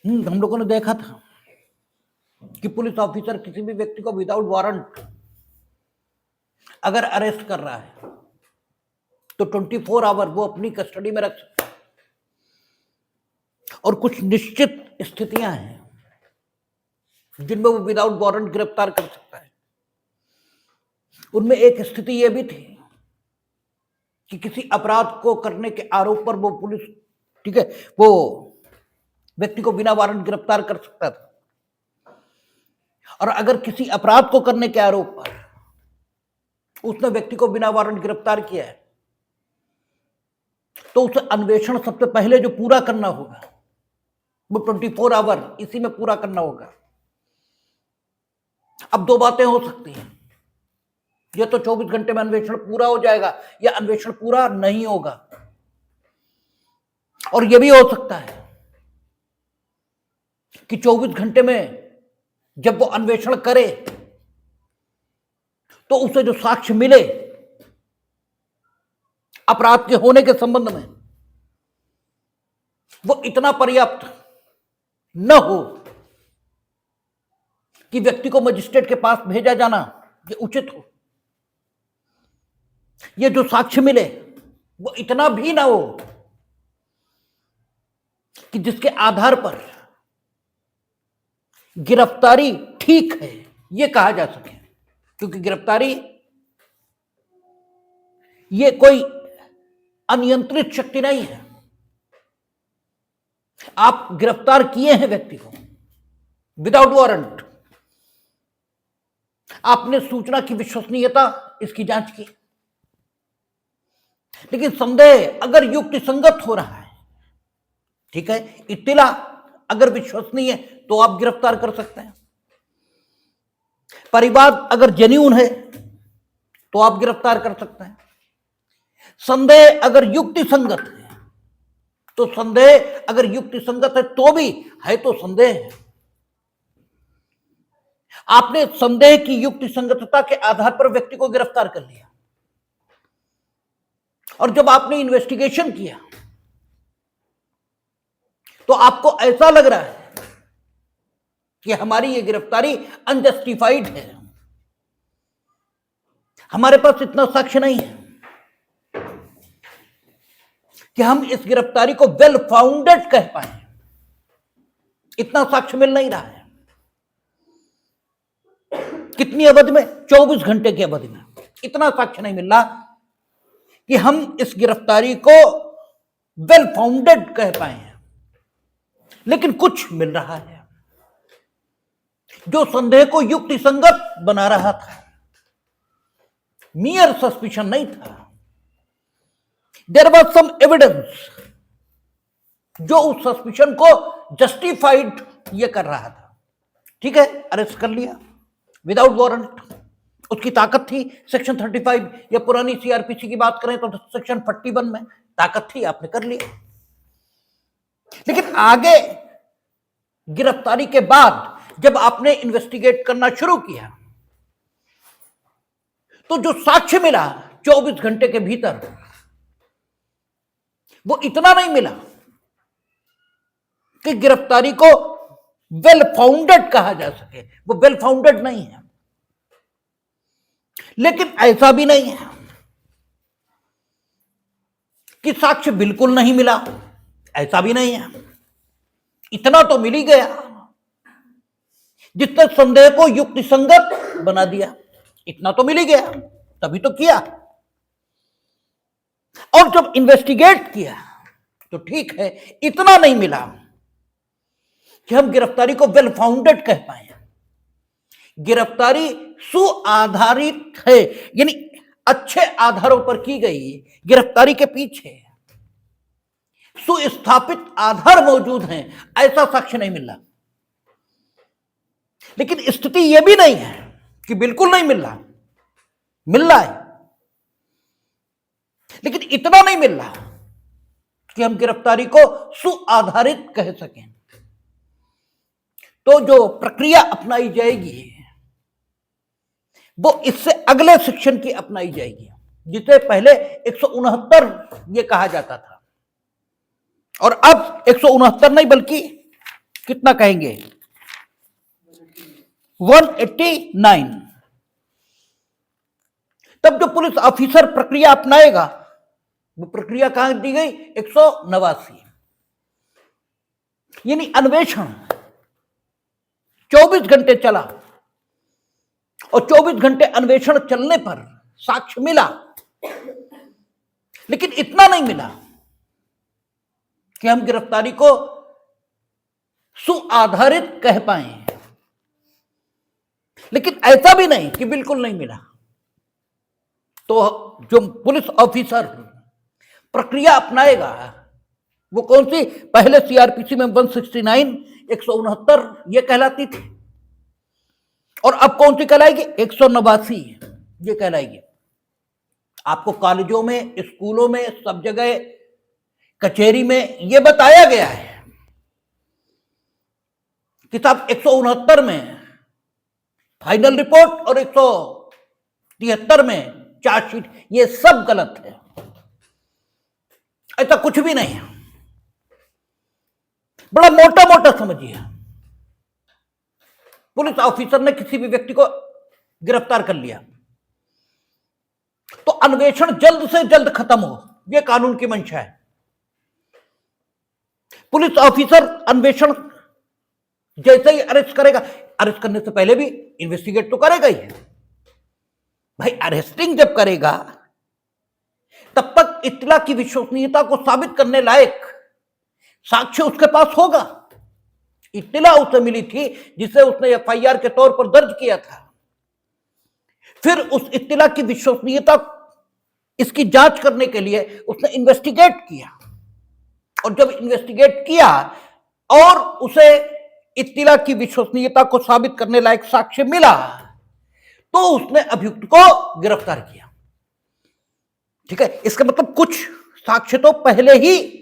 हम लोगों ने देखा था कि पुलिस ऑफिसर किसी भी व्यक्ति को विदाउट वारंट अगर अरेस्ट कर रहा है तो 24 आवर वो अपनी कस्टडी में रख सकता है। और कुछ निश्चित स्थितियां हैं जिनमें वो विदाउट वारंट गिरफ्तार कर सकता है। उनमें एक स्थिति यह भी थी कि किसी अपराध को करने के आरोप पर वो पुलिस, ठीक है, वो व्यक्ति को बिना वारंट गिरफ्तार कर सकता था। और अगर किसी अपराध को करने के आरोप पर उसने व्यक्ति को बिना वारंट गिरफ्तार किया है तो उसे अन्वेषण सबसे पहले जो पूरा करना होगा वो 24 आवर इसी में पूरा करना होगा। अब दो बातें हो सकती हैं, या तो 24 घंटे में अन्वेषण पूरा हो जाएगा या अन्वेषण पूरा नहीं होगा। और यह भी हो सकता है कि 24 घंटे में जब वो अन्वेषण करे तो उसे जो साक्ष्य मिले अपराध के होने के संबंध में वो इतना पर्याप्त न हो कि व्यक्ति को मजिस्ट्रेट के पास भेजा जाना ये उचित हो। ये जो साक्ष्य मिले वो इतना भी ना हो कि जिसके आधार पर गिरफ्तारी ठीक है ये कहा जा सके, क्योंकि गिरफ्तारी ये कोई अनियंत्रित शक्ति नहीं है। आप गिरफ्तार किए हैं व्यक्ति को विदाउट वारंट, आपने सूचना की विश्वसनीयता इसकी जांच की, लेकिन संदेह अगर युक्ति संगत हो रहा है, ठीक है, इत्तिला अगर विश्वसनीय है तो आप गिरफ्तार कर सकते हैं। परिवार अगर जेन्युइन है तो आप गिरफ्तार कर सकते हैं। संदेह अगर युक्ति संगत है तो संदेह अगर युक्ति संगत है तो भी है तो संदेह है। आपने संदेह की युक्ति संगतता के आधार पर व्यक्ति को गिरफ्तार कर लिया और जब आपने इन्वेस्टिगेशन किया तो आपको ऐसा लग रहा है कि हमारी ये गिरफ्तारी अनजस्टिफाइड है, हमारे पास इतना साक्ष्य नहीं है कि हम इस गिरफ्तारी को वेल फाउंडेड कह पाए, इतना साक्ष्य मिल नहीं रहा है। कितनी अवधि में? 24 घंटे की अवधि में इतना साक्ष्य नहीं मिल रहा कि हम इस गिरफ्तारी को वेल फाउंडेड कह पाए हैं। लेकिन कुछ मिल रहा है जो संदेह को युक्ति संगत बना रहा था, मियर सस्पिशन नहीं था। देयर वाज सम एविडेंस जो उस सस्पिशन को जस्टिफाइड ये कर रहा था। ठीक है, अरेस्ट कर लिया विदाउट वारंट, उसकी ताकत थी। सेक्शन 35 या पुरानी सीआरपीसी की बात करें तो सेक्शन 41 में ताकत थी, आपने कर लिया। लेकिन आगे गिरफ्तारी के बाद जब आपने इन्वेस्टिगेट करना शुरू किया तो जो साक्ष्य मिला 24 घंटे के भीतर वो इतना नहीं मिला कि गिरफ्तारी को वेल फाउंडेड कहा जा सके। वो वेल फाउंडेड नहीं है, लेकिन ऐसा भी नहीं है कि साक्ष्य बिल्कुल नहीं मिला, ऐसा भी नहीं है। इतना तो मिल ही गया जिसने संदेह को युक्तिसंगत बना दिया, इतना तो मिल ही गया, तभी तो किया। और जब इन्वेस्टिगेट किया तो ठीक है, इतना नहीं मिला कि हम गिरफ्तारी को वेल फाउंडेड कह पाए। गिरफ्तारी सुआधारित है, यानी अच्छे आधारों पर की गई। गिरफ्तारी के पीछे सुस्थापित आधार मौजूद हैं, ऐसा साक्ष्य नहीं मिल रहा। लेकिन स्थिति यह भी नहीं है कि बिल्कुल नहीं मिल रहा, मिल रहा है, लेकिन इतना नहीं मिल रहा कि हम गिरफ्तारी को सुआधारित कह सकें। तो जो प्रक्रिया अपनाई जाएगी वो इससे अगले सेक्शन की अपनाई जाएगी, जिसे पहले 169 ये कहा जाता था, और अब 169 नहीं बल्कि कितना कहेंगे? 189। तब जो पुलिस ऑफिसर प्रक्रिया अपनाएगा, वो प्रक्रिया कहां दी गई? 189। यानी अन्वेषण 24 घंटे चला, और 24 घंटे अन्वेषण चलने पर साक्ष्य मिला, लेकिन इतना नहीं मिला कि हम गिरफ्तारी को सुआधारित कह पाए। लेकिन ऐसा भी नहीं कि बिल्कुल नहीं मिला। तो जो पुलिस ऑफिसर प्रक्रिया अपनाएगा, वो कौन सी? पहले सीआरपीसी में 169, 169 ये कहलाती थी, और अब कौन सी कहलाएगी? 189 ये कहलाएगी। आपको कॉलेजों में, स्कूलों में, सब जगह, कचहरी में ये बताया गया है कि साहब 169 में फाइनल रिपोर्ट और 173 में चार्जशीट, ये सब गलत है। ऐसा कुछ भी नहीं है। बड़ा मोटा मोटा समझिए। पुलिस ऑफिसर ने किसी भी व्यक्ति को गिरफ्तार कर लिया, तो अन्वेषण जल्द से जल्द खत्म हो, यह कानून की मंशा है। पुलिस ऑफिसर अन्वेषण जैसे ही अरेस्ट करेगा, अरेस्ट करने से पहले भी इन्वेस्टिगेट तो करेगा ही भाई। अरेस्टिंग जब करेगा, तब तक इत्तला की विश्वसनीयता को साबित करने लायक साक्ष्य उसके पास होगा। इत्तला उसे मिली थी जिसे उसने एफआईआर के तौर पर दर्ज किया था। फिर उस इत्तला की विश्वसनीयता, इसकी जांच करने के लिए उसने इन्वेस्टिगेट किया, और जब इन्वेस्टिगेट किया और उसे इत्तला की विश्वसनीयता को साबित करने लायक साक्ष्य मिला, तो उसने अभियुक्त को गिरफ्तार किया। ठीक है, इसका मतलब कुछ साक्ष्य तो पहले ही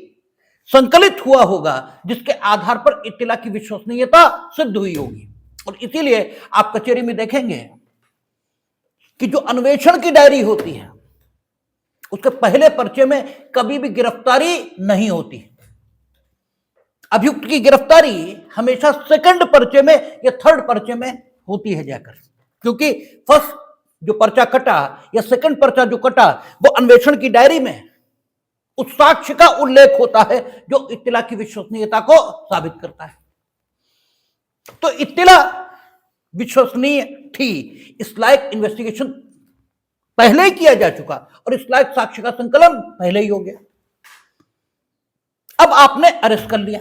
संकलित हुआ होगा, जिसके आधार पर इत्तला की विश्वसनीयता सिद्ध हुई होगी। और इसीलिए आप कचहरी में देखेंगे कि जो अन्वेषण की डायरी होती है, उसके पहले पर्चे में कभी भी गिरफ्तारी नहीं होती। अभियुक्त की गिरफ्तारी हमेशा सेकंड पर्चे में या थर्ड पर्चे में होती है जाकर, क्योंकि फर्स्ट जो पर्चा कटा या सेकंड पर्चा जो कटा, वो अन्वेषण की डायरी में उस साक्ष्य का उल्लेख होता है जो इत्तला की विश्वसनीयता को साबित करता है। तो इत्तला विश्वसनीय थी, इस लायक इन्वेस्टिगेशन पहले ही किया जा चुका, और इस लायक साक्ष्य का संकलन पहले ही हो गया। अब आपने अरेस्ट कर लिया,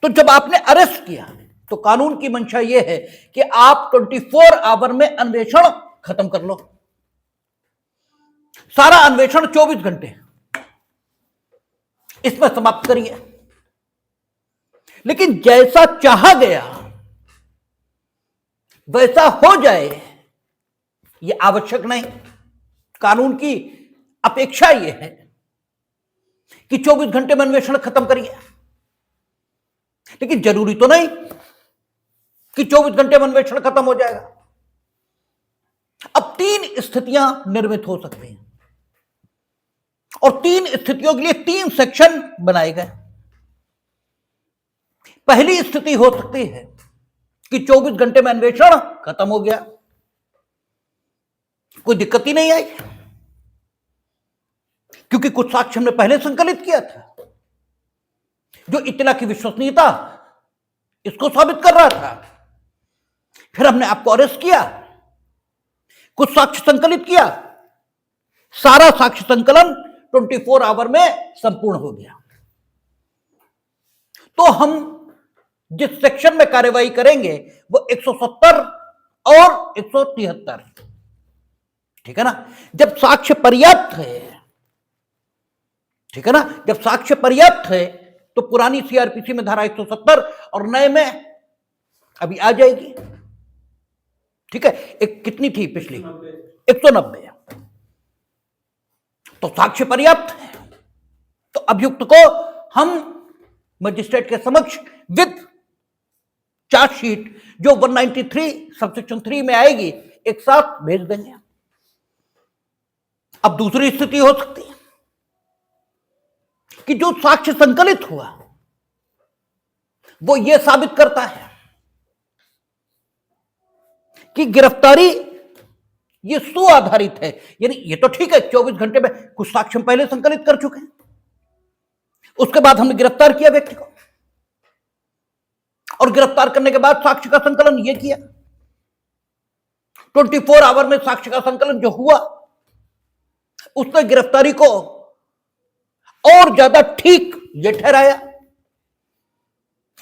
तो जब आपने अरेस्ट किया, तो कानून की मंशा यह है कि आप 24 आवर में अन्वेषण खत्म कर लो। सारा अन्वेषण 24 घंटे इसमें समाप्त करिए। लेकिन जैसा चाहा गया वैसा हो जाए, यह आवश्यक नहीं। कानून की अपेक्षा यह है कि 24 घंटे में अन्वेषण खत्म करिए, लेकिन जरूरी तो नहीं कि 24 घंटे में अन्वेषण खत्म हो जाएगा। अब 3 स्थितियां निर्मित हो सकती हैं, और 3 स्थितियों के लिए 3 सेक्शन बनाए गए। पहली स्थिति हो सकती है कि 24 घंटे में अन्वेषण खत्म हो गया, कोई दिक्कत ही नहीं आई, क्योंकि कुछ साक्ष्य हमने पहले संकलित किया था जो इत्तला की विश्वसनीयता इसको साबित कर रहा था। फिर हमने आपको अरेस्ट किया, कुछ साक्ष्य संकलित किया, सारा साक्ष्य संकलन 24 आवर में संपूर्ण हो गया। तो हम जिस सेक्शन में कार्यवाही करेंगे वो 170 और 173, ठीक है ना। जब साक्ष्य पर्याप्त है, ठीक है ना, जब साक्ष्य पर्याप्त है तो पुरानी सीआरपीसी में धारा 170 और नए में अभी आ जाएगी। ठीक है, एक कितनी थी पिछली? 190। तो साक्ष्य पर्याप्त है, तो अभियुक्त को हम मजिस्ट्रेट के समक्ष विद चार्जशीट जो 193 सबसेक्शन 3 में आएगी एक साथ भेज देंगे। अब दूसरी स्थिति हो सकती है कि जो साक्ष्य संकलित हुआ वो ये साबित करता है कि गिरफ्तारी ये सुआधारित है। यानी ये तो ठीक है, 24 घंटे में कुछ साक्ष्य हम पहले संकलित कर चुके हैं, उसके बाद हमने गिरफ्तार किया व्यक्ति को, और गिरफ्तार करने के बाद साक्ष्य का संकलन ये किया। 24 आवर में साक्ष्य का संकलन जो हुआ उसने गिरफ्तारी को और ज्यादा ठीक ये ठहराया,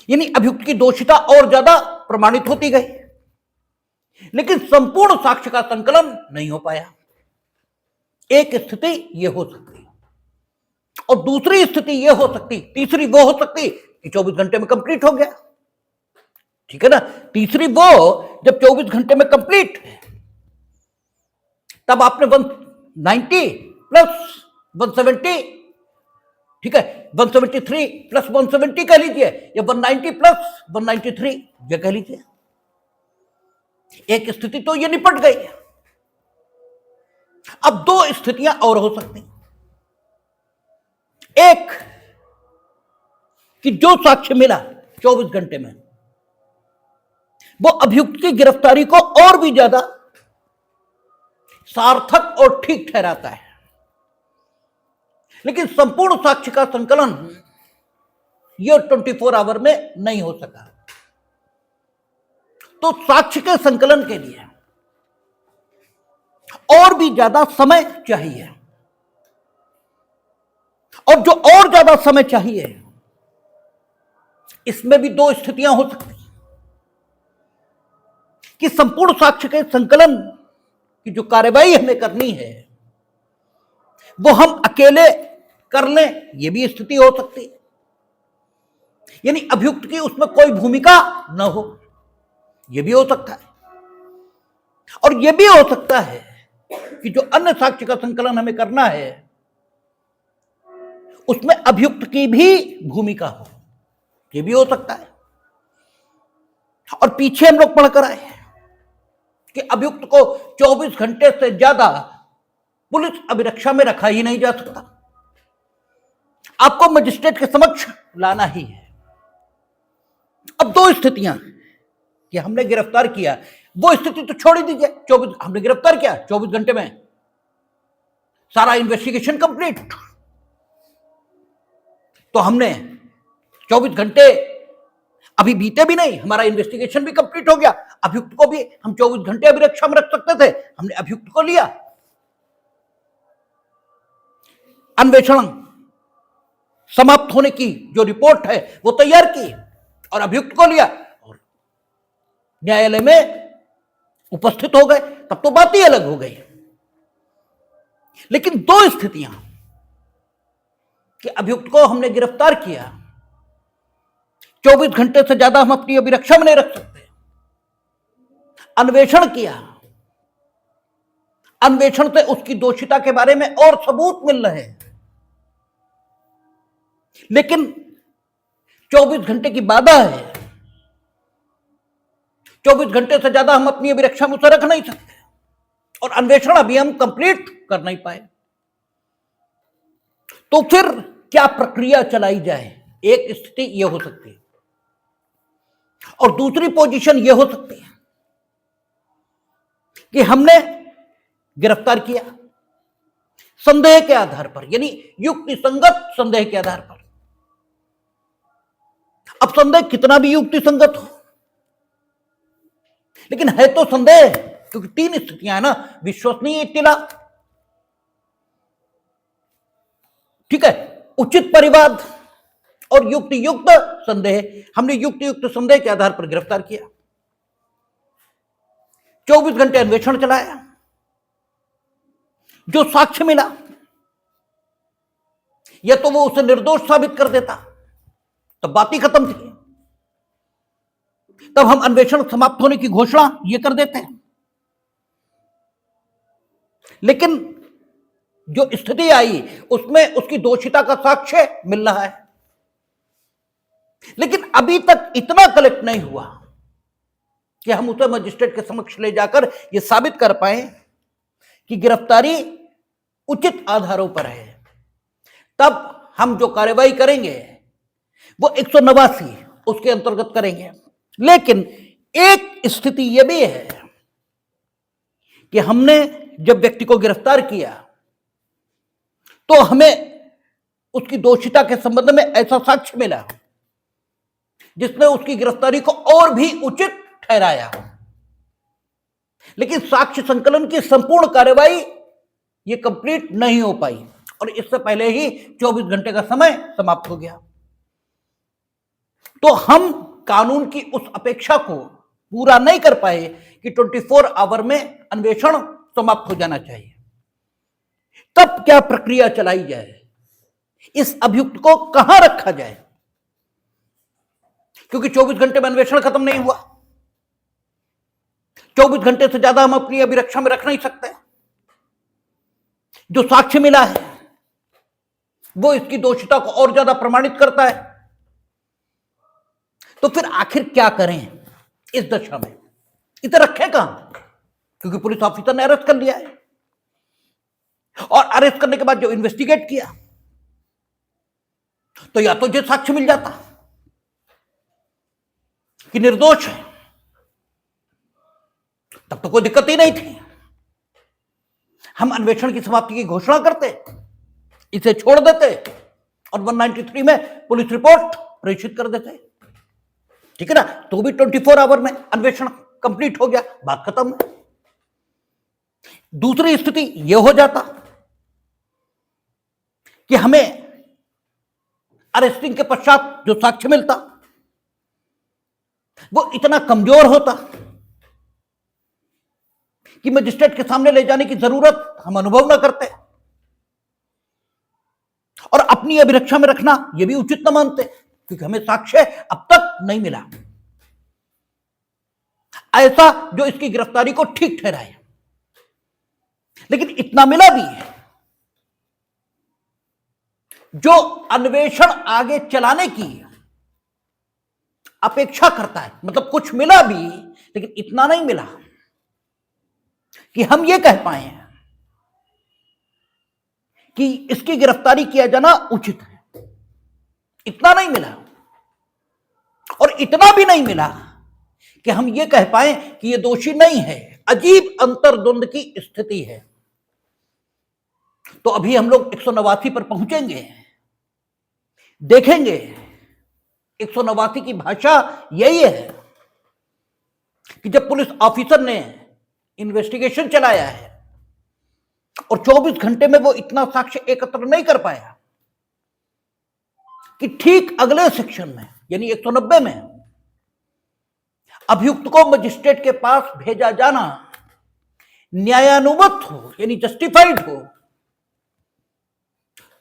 यानी अभियुक्त की दोषिता और ज्यादा प्रमाणित होती गई। लेकिन संपूर्ण साक्ष्य का संकलन नहीं हो पाया। एक स्थिति यह हो सकती और दूसरी स्थिति यह हो सकती, तीसरी वो हो सकती कि 24 घंटे में कंप्लीट हो गया, ठीक है ना। तीसरी वो जब 24 घंटे में कंप्लीट तब आपने 190 प्लस 170, ठीक है, 173 प्लस 170 कह लीजिए, या 190 प्लस 193 ये कह लीजिए। एक स्थिति तो ये निपट गई। अब दो स्थितियां और हो सकती, एक कि जो साक्ष्य मिला 24 घंटे में वो अभियुक्त की गिरफ्तारी को और भी ज्यादा सार्थक और ठीक ठहराता है, लेकिन संपूर्ण साक्ष्य का संकलन यह 24 आवर में नहीं हो सका। तो साक्ष्य के संकलन के लिए और भी ज्यादा समय चाहिए, और जो और ज्यादा समय चाहिए इसमें भी दो स्थितियां हो सकती कि संपूर्ण साक्ष्य के संकलन की जो कार्यवाही हमें करनी है वो हम अकेले कर लें, यह भी स्थिति हो सकती है, यानी अभियुक्त की उसमें कोई भूमिका न हो, यह भी हो सकता है। और यह भी हो सकता है कि जो अन्य साक्ष्य का संकलन हमें करना है उसमें अभियुक्त की भी भूमिका हो, यह भी हो सकता है। और पीछे हम लोग पढ़कर आए हैं कि अभियुक्त को 24 घंटे से ज्यादा पुलिस अभिरक्षा में रखा ही नहीं जा सकता, आपको मजिस्ट्रेट के समक्ष लाना ही है। अब दो स्थितियां कि हमने गिरफ्तार किया, वो स्थिति तो छोड़ ही दीजिए, 24 हमने गिरफ्तार किया, 24 घंटे में सारा इन्वेस्टिगेशन कंप्लीट, तो हमने 24 घंटे अभी बीते भी नहीं, हमारा इन्वेस्टिगेशन भी कंप्लीट हो गया। अभियुक्त को भी हम 24 घंटे अभिरक्षा में रख सकते थे, हमने अभियुक्त को लिया, अन्वेषण समाप्त होने की जो रिपोर्ट है वो तैयार की और अभियुक्त को लिया और न्यायालय में उपस्थित हो गए, तब तो बात ही अलग हो गई। लेकिन दो स्थितियां कि अभियुक्त को हमने गिरफ्तार किया, 24 घंटे से ज्यादा हम अपनी अभिरक्षा में नहीं रख सकते, अन्वेषण किया, अन्वेषण से उसकी दोषिता के बारे में और सबूत मिल रहे हैं, लेकिन 24 घंटे की बाधा है, 24 घंटे से ज्यादा हम अपनी अभिरक्षा में उसे रख नहीं सकते, और अन्वेषण अभी हम कंप्लीट कर नहीं पाए। तो फिर क्या प्रक्रिया चलाई जाए? एक स्थिति यह हो सकती है, और दूसरी पोजीशन यह हो सकती है कि हमने गिरफ्तार किया संदेह के आधार पर, यानी युक्ति संगत संदेह के आधार पर। अब संदेह कितना भी युक्ति संगत हो, लेकिन है तो संदेह, क्योंकि तीन स्थितियां है ना, विश्वसनीय इत्तिला, ठीक है, उचित परिवाद और युक्ति युक्त संदेह। हमने युक्ति युक्त संदेह के आधार पर गिरफ्तार किया, 24 घंटे अन्वेषण चलाया, जो साक्ष्य मिला या तो वो उसे निर्दोष साबित कर देता, तब बात ही खत्म थी, तब हम अन्वेषण समाप्त होने की घोषणा ये कर देते हैं। लेकिन जो स्थिति आई उसमें उसकी दोषिता का साक्ष्य मिल रहा है, लेकिन अभी तक इतना कलेक्ट नहीं हुआ कि हम उसे मजिस्ट्रेट के समक्ष ले जाकर यह साबित कर पाए कि गिरफ्तारी उचित आधारों पर है। तब हम जो कार्रवाई करेंगे वो 189 उसके अंतर्गत करेंगे। लेकिन एक स्थिति यह भी है कि हमने जब व्यक्ति को गिरफ्तार किया तो हमें उसकी दोषिता के संबंध में ऐसा साक्ष्य मिला जिसने उसकी गिरफ्तारी को और भी उचित ठहराया, लेकिन साक्ष्य संकलन की संपूर्ण कार्यवाही ये कंप्लीट नहीं हो पाई और इससे पहले ही 24 घंटे का समय समाप्त हो गया। तो हम कानून की उस अपेक्षा को पूरा नहीं कर पाए कि 24 आवर में अन्वेषण समाप्त हो जाना चाहिए। तब क्या प्रक्रिया चलाई जाए, इस अभियुक्त को कहां रखा जाए, क्योंकि 24 घंटे में अन्वेषण खत्म नहीं हुआ। 24 घंटे से ज्यादा हम अपनी अभिरक्षा में रख नहीं सकते। जो साक्ष्य मिला है वो इसकी दोषिता को और ज्यादा प्रमाणित करता है। तो फिर आखिर क्या करें इस दशा में, इसे रखें कहां, क्योंकि पुलिस ऑफिसर ने अरेस्ट कर लिया है और अरेस्ट करने के बाद जो इन्वेस्टिगेट किया तो या तो ये साक्ष्य मिल जाता कि निर्दोष है, तब तो कोई दिक्कत ही नहीं थी, हम अन्वेषण की समाप्ति की घोषणा करते, इसे छोड़ देते और 193 में पुलिस रिपोर्ट प्रेषित कर देते, ठीक है ना। तो भी 24 आवर में अन्वेषण कंप्लीट हो गया, बात खत्म है। दूसरी स्थिति यह हो जाता कि हमें अरेस्टिंग के पश्चात जो साक्ष्य मिलता वो इतना कमजोर होता कि मजिस्ट्रेट के सामने ले जाने की जरूरत हम अनुभव न करते और अपनी अभिरक्षा में रखना यह भी उचित न मानते, क्योंकि हमें साक्ष्य अब तक नहीं मिला ऐसा जो इसकी गिरफ्तारी को ठीक ठहराए। लेकिन इतना मिला भी है जो अन्वेषण आगे चलाने की अपेक्षा करता है, मतलब कुछ मिला भी लेकिन इतना नहीं मिला कि हम ये कह पाए कि इसकी गिरफ्तारी किया जाना उचित है। इतना नहीं मिला और इतना भी नहीं मिला कि हम ये कह पाए कि ये दोषी नहीं है। अजीब अंतर्द्वंद की स्थिति है। तो अभी हम लोग 189 पर पहुंचेंगे, देखेंगे 189 की भाषा यही है कि जब पुलिस ऑफिसर ने इन्वेस्टिगेशन चलाया है और 24 घंटे में वो इतना साक्ष्य एकत्र नहीं कर पाया कि ठीक अगले सेक्शन में यानी 190 में अभियुक्त को मजिस्ट्रेट के पास भेजा जाना न्यायानुमत हो यानी जस्टिफाइड हो,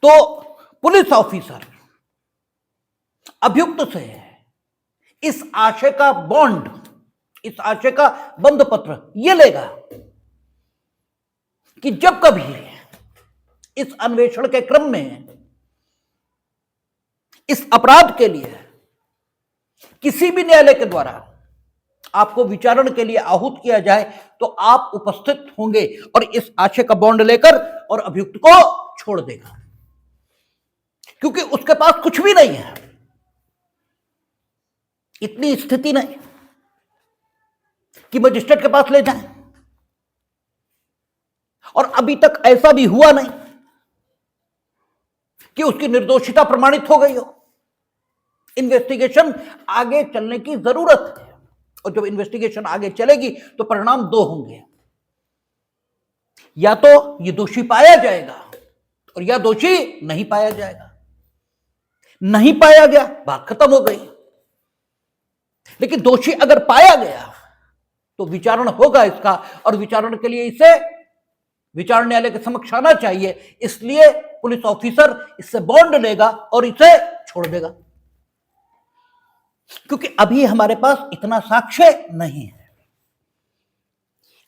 तो पुलिस ऑफिसर अभियुक्त से इस आशय का बॉन्ड, इस आशय का बंध पत्र यह लेगा कि जब कभी इस अन्वेषण के क्रम में इस अपराध के लिए किसी भी न्यायालय के द्वारा आपको विचारण के लिए आहूत किया जाए तो आप उपस्थित होंगे और इस आशय का बॉन्ड लेकर और अभियुक्त को छोड़ देगा, क्योंकि उसके पास कुछ भी नहीं है। इतनी स्थिति नहीं कि मजिस्ट्रेट के पास ले जाएं और अभी तक ऐसा भी हुआ नहीं कि उसकी निर्दोषिता प्रमाणित हो गई हो। इन्वेस्टिगेशन आगे चलने की जरूरत है और जब इन्वेस्टिगेशन आगे चलेगी तो परिणाम दो होंगे, या तो ये दोषी पाया जाएगा और या दोषी नहीं पाया जाएगा। नहीं पाया गया, बात खत्म हो गई। लेकिन दोषी अगर पाया गया तो विचारण होगा इसका और विचारण के लिए इसे विचारण न्यायालय के समक्ष आना चाहिए। इसलिए पुलिस ऑफिसर इससे बॉन्ड लेगा और इसे छोड़ देगा, क्योंकि अभी हमारे पास इतना साक्ष्य नहीं है।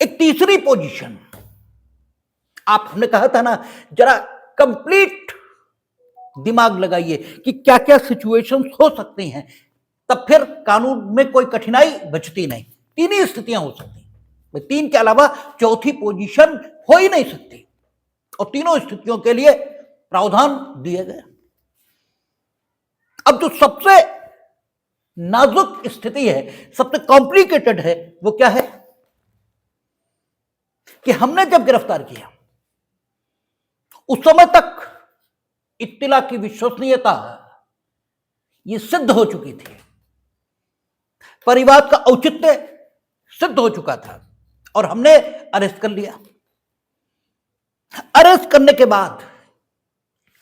एक तीसरी पोजीशन, आप हमने कहा था ना, जरा कंप्लीट दिमाग लगाइए कि क्या क्या सिचुएशंस हो सकती हैं, तब फिर कानून में कोई कठिनाई बचती नहीं। तीन ही स्थितियां हो सकती हैं, तीन के अलावा चौथी पोजीशन हो ही नहीं सकती और तीनों स्थितियों के लिए प्रावधान दिए गए। अब जो सबसे नाजुक स्थिति है, सबसे कॉम्प्लिकेटेड है, वो क्या है कि हमने जब गिरफ्तार किया उस समय तक इत्तिला की विश्वसनीयता ये सिद्ध हो चुकी थी, परिवाद का औचित्य सिद्ध हो चुका था और हमने अरेस्ट कर लिया। अरेस्ट करने के बाद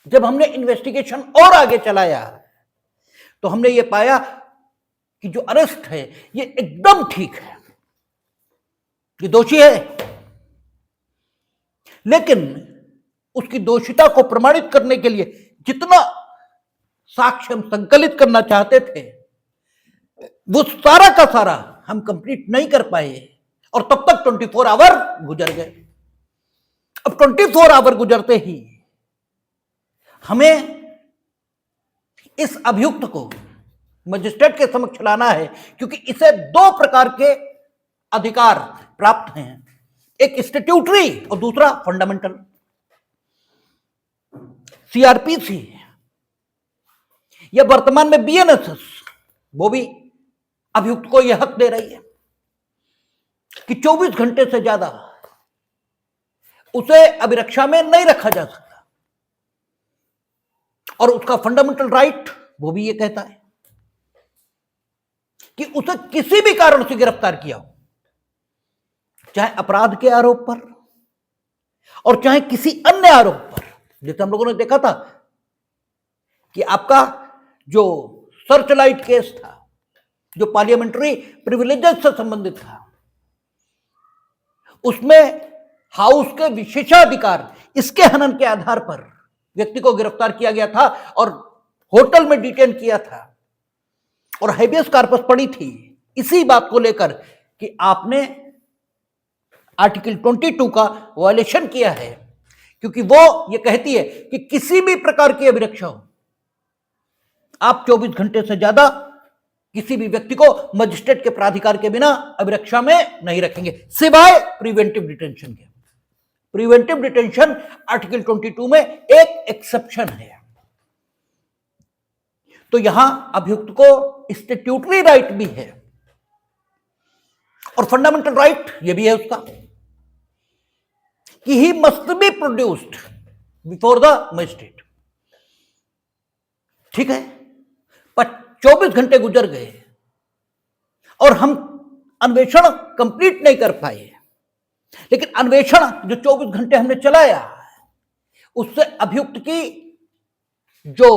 जब हमने इन्वेस्टिगेशन और आगे चलाया तो हमने ये पाया कि जो अरेस्ट है ये एकदम ठीक है, ये दोषी है, लेकिन उसकी दोषिता को प्रमाणित करने के लिए जितना साक्ष्य हम संकलित करना चाहते थे वो सारा का सारा हम कंप्लीट नहीं कर पाए और तब तक 24 आवर गुजर गए। अब 24 आवर गुजरते ही हमें इस अभियुक्त को मजिस्ट्रेट के समक्ष लाना है, क्योंकि इसे दो प्रकार के अधिकार प्राप्त हैं, एक स्टैट्यूटरी और दूसरा फंडामेंटल। सीआरपीसी या वर्तमान में बीएनएसएस वो भी अभियुक्त को यह हक दे रही है कि 24 घंटे से ज्यादा उसे अभिरक्षा में नहीं रखा जा सकता, और उसका फंडामेंटल राइट वो भी ये कहता है कि उसे किसी भी कारण से गिरफ्तार किया हो, चाहे अपराध के आरोप पर और चाहे किसी अन्य आरोप पर। जैसे हम लोगों ने देखा था कि आपका जो सर्च लाइट केस था, जो पार्लियामेंट्री प्रिविलेजेस से संबंधित था, उसमें हाउस के विशेषाधिकार इसके हनन के आधार पर व्यक्ति को गिरफ्तार किया गया था और होटल में डिटेन किया था, और हेबियस कॉर्पस पड़ी थी इसी बात को लेकर कि आपने आर्टिकल 22 का वायलेशन किया है, क्योंकि वो ये कहती है कि किसी भी प्रकार की अभिरक्षा हो, आप 24 घंटे से ज्यादा किसी भी व्यक्ति को मजिस्ट्रेट के प्राधिकार के बिना अभिरक्षा में नहीं रखेंगे, सिवाय प्रिवेंटिव डिटेंशन के। प्रिवेंटिव डिटेंशन आर्टिकल 22 में एक एक्सेप्शन है। तो यहां अभियुक्त को स्टैट्यूटरी राइट भी है और फंडामेंटल राइट ये भी है उसका कि he must be produced before the magistrate. ठीक है, पर 24 घंटे गुजर गए और हम अन्वेषण कंप्लीट नहीं कर पाए, लेकिन अन्वेषण जो 24 घंटे हमने चलाया उससे अभियुक्त की जो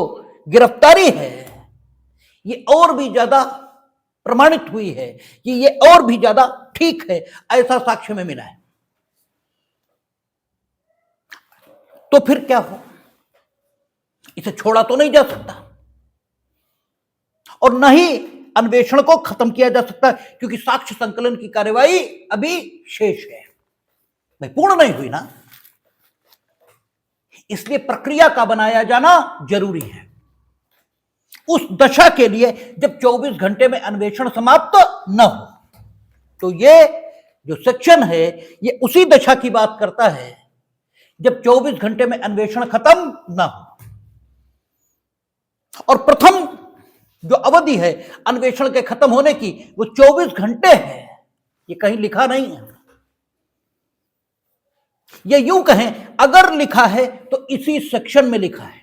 गिरफ्तारी है ये और भी ज्यादा प्रमाणित हुई है कि ये और भी ज्यादा ठीक है, ऐसा साक्ष्य में मिला है। तो फिर क्या हो, इसे छोड़ा तो नहीं जा सकता और न ही अन्वेषण को खत्म किया जा सकता, क्योंकि साक्ष्य संकलन की कार्यवाही अभी शेष है, भाई पूर्ण नहीं हुई ना, इसलिए प्रक्रिया का बनाया जाना जरूरी है। उस दशा के लिए जब 24 घंटे में अन्वेषण समाप्त न हो, तो ये जो सेक्शन है ये उसी दशा की बात करता है जब 24 घंटे में अन्वेषण खत्म न हो। और प्रथम जो अवधि है अन्वेषण के खत्म होने की वो 24 घंटे है, ये कहीं लिखा नहीं है। ये यूं कहें, अगर लिखा है तो इसी सेक्शन में लिखा है,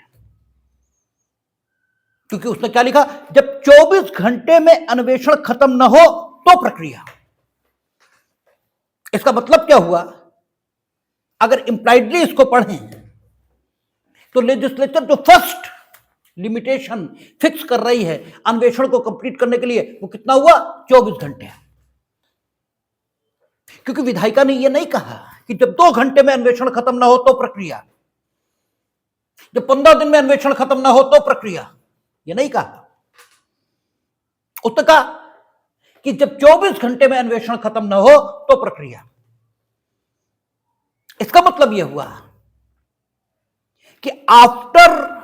क्योंकि उसने क्या लिखा, जब 24 घंटे में अन्वेषण खत्म न हो तो प्रक्रिया। इसका मतलब क्या हुआ, अगर इंप्लाइडली इसको पढ़ें तो लेजिस्लेचर जो फर्स्ट लिमिटेशन फिक्स कर रही है अन्वेषण को कंप्लीट करने के लिए वो कितना हुआ, 24 घंटे। क्योंकि विधायिका ने यह नहीं कहा कि जब 2 घंटे में अन्वेषण खत्म ना हो तो प्रक्रिया, जब 15 दिन में अन्वेषण खत्म ना हो तो प्रक्रिया, यह नहीं कहा। उसने कहा कि जब 24 घंटे में अन्वेषण खत्म ना हो तो प्रक्रिया। इसका मतलब यह हुआ कि आफ्टर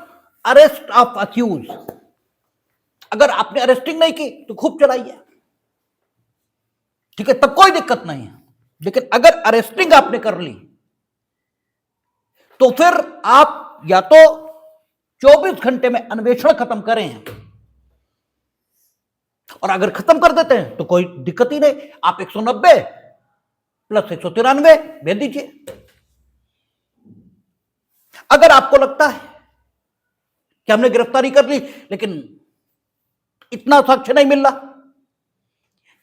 अरेस्ट ऑफ अक्यूज, अगर आपने अरेस्टिंग नहीं की तो खूब चलाइए, ठीक है, तब कोई दिक्कत नहीं है। लेकिन अगर अरेस्टिंग आपने कर ली तो फिर आप या तो 24 घंटे में अन्वेषण खत्म करें और अगर खत्म कर देते हैं तो कोई दिक्कत ही नहीं, आप 190 प्लस 193 भेज दीजिए। अगर आपको लगता है कि हमने गिरफ्तारी कर ली लेकिन इतना साक्ष्य नहीं मिल रहा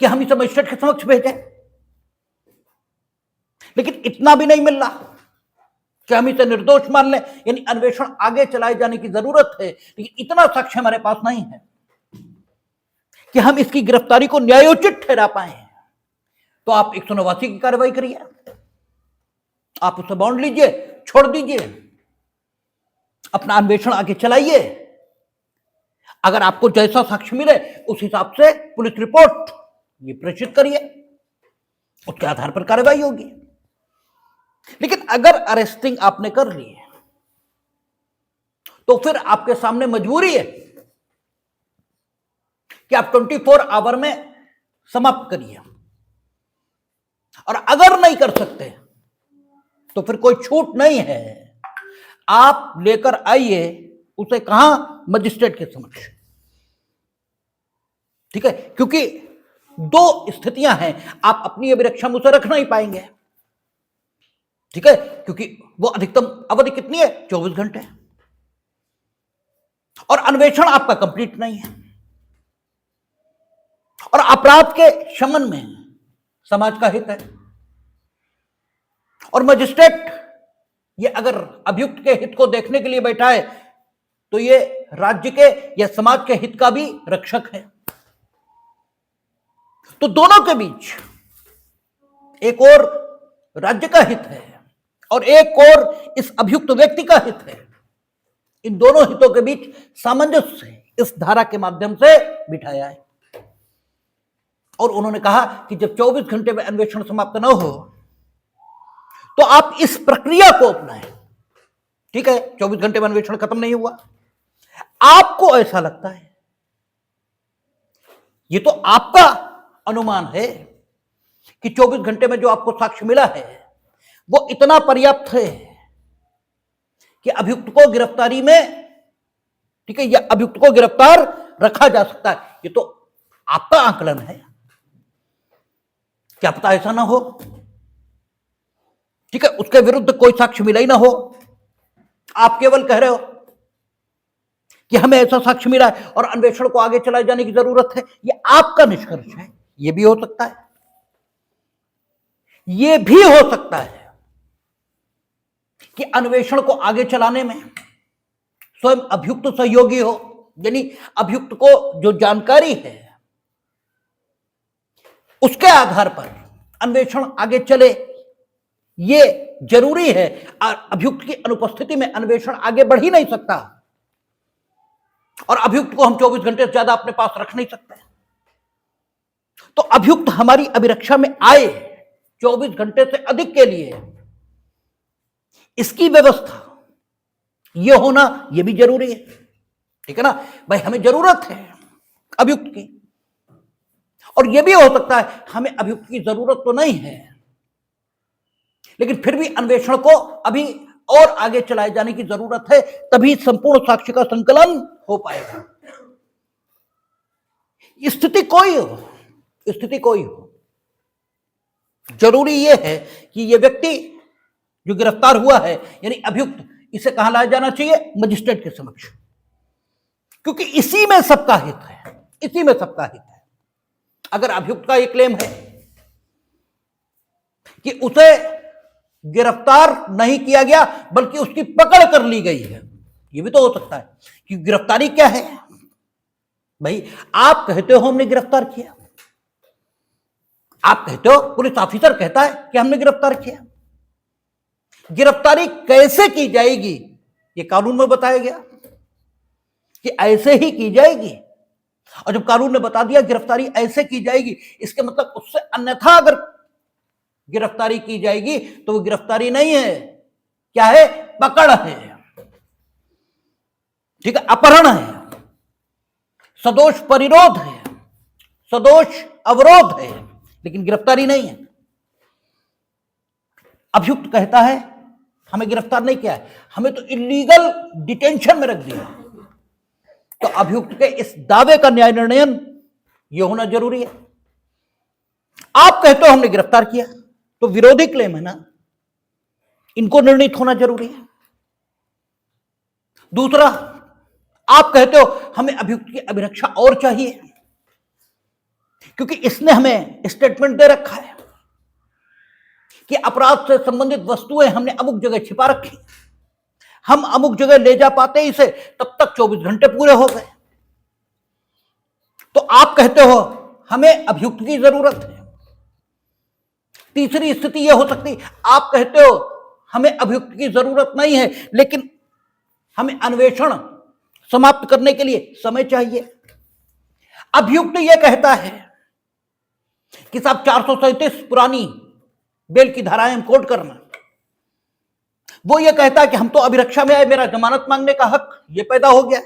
कि हम इसे मजिस्ट्रेट के समक्ष भेजें, लेकिन इतना भी नहीं मिल रहा कि हम इसे निर्दोष मान लें, यानी अन्वेषण आगे चलाए जाने की जरूरत है, लेकिन इतना साक्ष्य हमारे पास नहीं है कि हम इसकी गिरफ्तारी को न्यायोचित ठहरा पाए, तो आप 189 की कार्रवाई करिए, आप उसे बाउंड लीजिए, छोड़ दीजिए, अपना अन्वेषण आगे चलाइए। अगर आपको जैसा साक्ष्य मिले उस हिसाब से पुलिस रिपोर्ट ये प्रेषित करिए, उसके आधार पर कार्रवाई होगी। लेकिन अगर अरेस्टिंग आपने कर ली तो फिर आपके सामने मजबूरी है कि आप 24 आवर में समाप्त करिए, और अगर नहीं कर सकते तो फिर कोई छूट नहीं है, आप लेकर आइए उसे कहां, मजिस्ट्रेट के समक्ष। ठीक है, क्योंकि दो स्थितियां हैं, आप अपनी अभिरक्षा में उसे रख नहीं पाएंगे, ठीक है, क्योंकि वो अधिकतम अवधि कितनी है, 24 घंटे, और अन्वेषण आपका कंप्लीट नहीं है, और अपराध के शमन में समाज का हित है, और मजिस्ट्रेट ये अगर अभियुक्त के हित को देखने के लिए बैठा है तो ये राज्य के या समाज के हित का भी रक्षक है। तो दोनों के बीच एक और राज्य का हित है और एक और इस अभियुक्त व्यक्ति का हित है, इन दोनों हितों के बीच सामंजस्य इस धारा के माध्यम से बिठाया है। और उन्होंने कहा कि जब 24 घंटे में अन्वेषण समाप्त न हो तो आप इस प्रक्रिया को अपनाएं। ठीक है, 24 घंटे में अन्वेषण खत्म नहीं हुआ, आपको ऐसा लगता है, ये तो आपका अनुमान है कि 24 घंटे में जो आपको साक्ष्य मिला है वो इतना पर्याप्त है कि अभियुक्त को गिरफ्तारी में, ठीक है, या अभियुक्त को गिरफ्तार रखा जा सकता है, ये तो आपका आकलन है, क्या पता ऐसा ना हो, ठीक है, उसके विरुद्ध कोई साक्ष्य मिला ही ना हो, आप केवल कह रहे हो कि हमें ऐसा साक्ष्य मिला है और अन्वेषण को आगे चलाए जाने की जरूरत है, ये आपका निष्कर्ष है। ये भी हो सकता है, ये भी हो सकता है कि अन्वेषण को आगे चलाने में स्वयं अभियुक्त सहयोगी हो, यानी अभियुक्त को जो जानकारी है उसके आधार पर अन्वेषण आगे चले, ये जरूरी है। अभियुक्त की अनुपस्थिति में अन्वेषण आगे बढ़ ही नहीं सकता, और अभियुक्त को हम 24 घंटे से ज्यादा अपने पास रख नहीं सकते। तो अभियुक्त हमारी अभिरक्षा में आए 24 घंटे से अधिक के लिए, इसकी व्यवस्था यह होना यह भी जरूरी है। ठीक है ना भाई, हमें जरूरत है अभियुक्त की, और यह भी हो सकता है हमें अभियुक्त की जरूरत तो नहीं है, लेकिन फिर भी अन्वेषण को अभी और आगे चलाए जाने की जरूरत है, तभी संपूर्ण साक्ष्य का संकलन हो पाएगा। स्थिति कोई हो, जरूरी यह है कि यह व्यक्ति जो गिरफ्तार हुआ है, यानी अभियुक्त, इसे कहां लाया जाना चाहिए, मजिस्ट्रेट के समक्ष, क्योंकि इसी में सबका हित है, इसी में सबका हित है। अगर अभियुक्त का यह क्लेम है कि उसे गिरफ्तार नहीं किया गया बल्कि उसकी पकड़ कर ली गई है, यह भी तो हो सकता है कि गिरफ्तारी क्या है भाई, आप कहते हो हमने गिरफ्तार किया, आप कहते हो, पुलिस ऑफिसर कहता है कि हमने गिरफ्तार किया, गिरफ्तारी कैसे की जाएगी ये कानून में बताया गया कि ऐसे ही की जाएगी, और जब कानून ने बता दिया गिरफ्तारी ऐसे की जाएगी, इसके मतलब उससे अन्यथा अगर गिरफ्तारी की जाएगी तो वो गिरफ्तारी नहीं है, क्या है, पकड़ है, ठीक है, अपहरण है, सदोष परिरोध है, सदोष अवरोध है, लेकिन गिरफ्तारी नहीं है। अभियुक्त कहता है हमें गिरफ्तार नहीं किया है, हमें तो इलीगल डिटेंशन में रख दिया, तो अभियुक्त के इस दावे का न्याय निर्णयन यह होना जरूरी है। आप कहते हो हमने गिरफ्तार किया, तो विरोधी क्लेम है ना, इनको निर्णीत होना जरूरी है। दूसरा, आप कहते हो हमें अभियुक्त की अभिरक्षा और चाहिए, क्योंकि इसने हमें स्टेटमेंट दे रखा है कि अपराध से संबंधित वस्तुएं हमने अमुक जगह छिपा रखी, हम अमुक जगह ले जा पाते इसे, तब तक 24 घंटे पूरे हो गए। तो आप कहते हो हमें अभियुक्त की जरूरत है। तीसरी स्थिति यह हो सकती, आप कहते हो हमें अभियुक्त की जरूरत नहीं है, लेकिन हमें अन्वेषण समाप्त करने के लिए समय चाहिए। अभियुक्त यह कहता है कि साहब 437 पुरानी बेल की धाराएं हम कोट करना। वो ये कहता है कि हम तो अभिरक्षा में आए, मेरा जमानत मांगने का हक ये पैदा हो गया,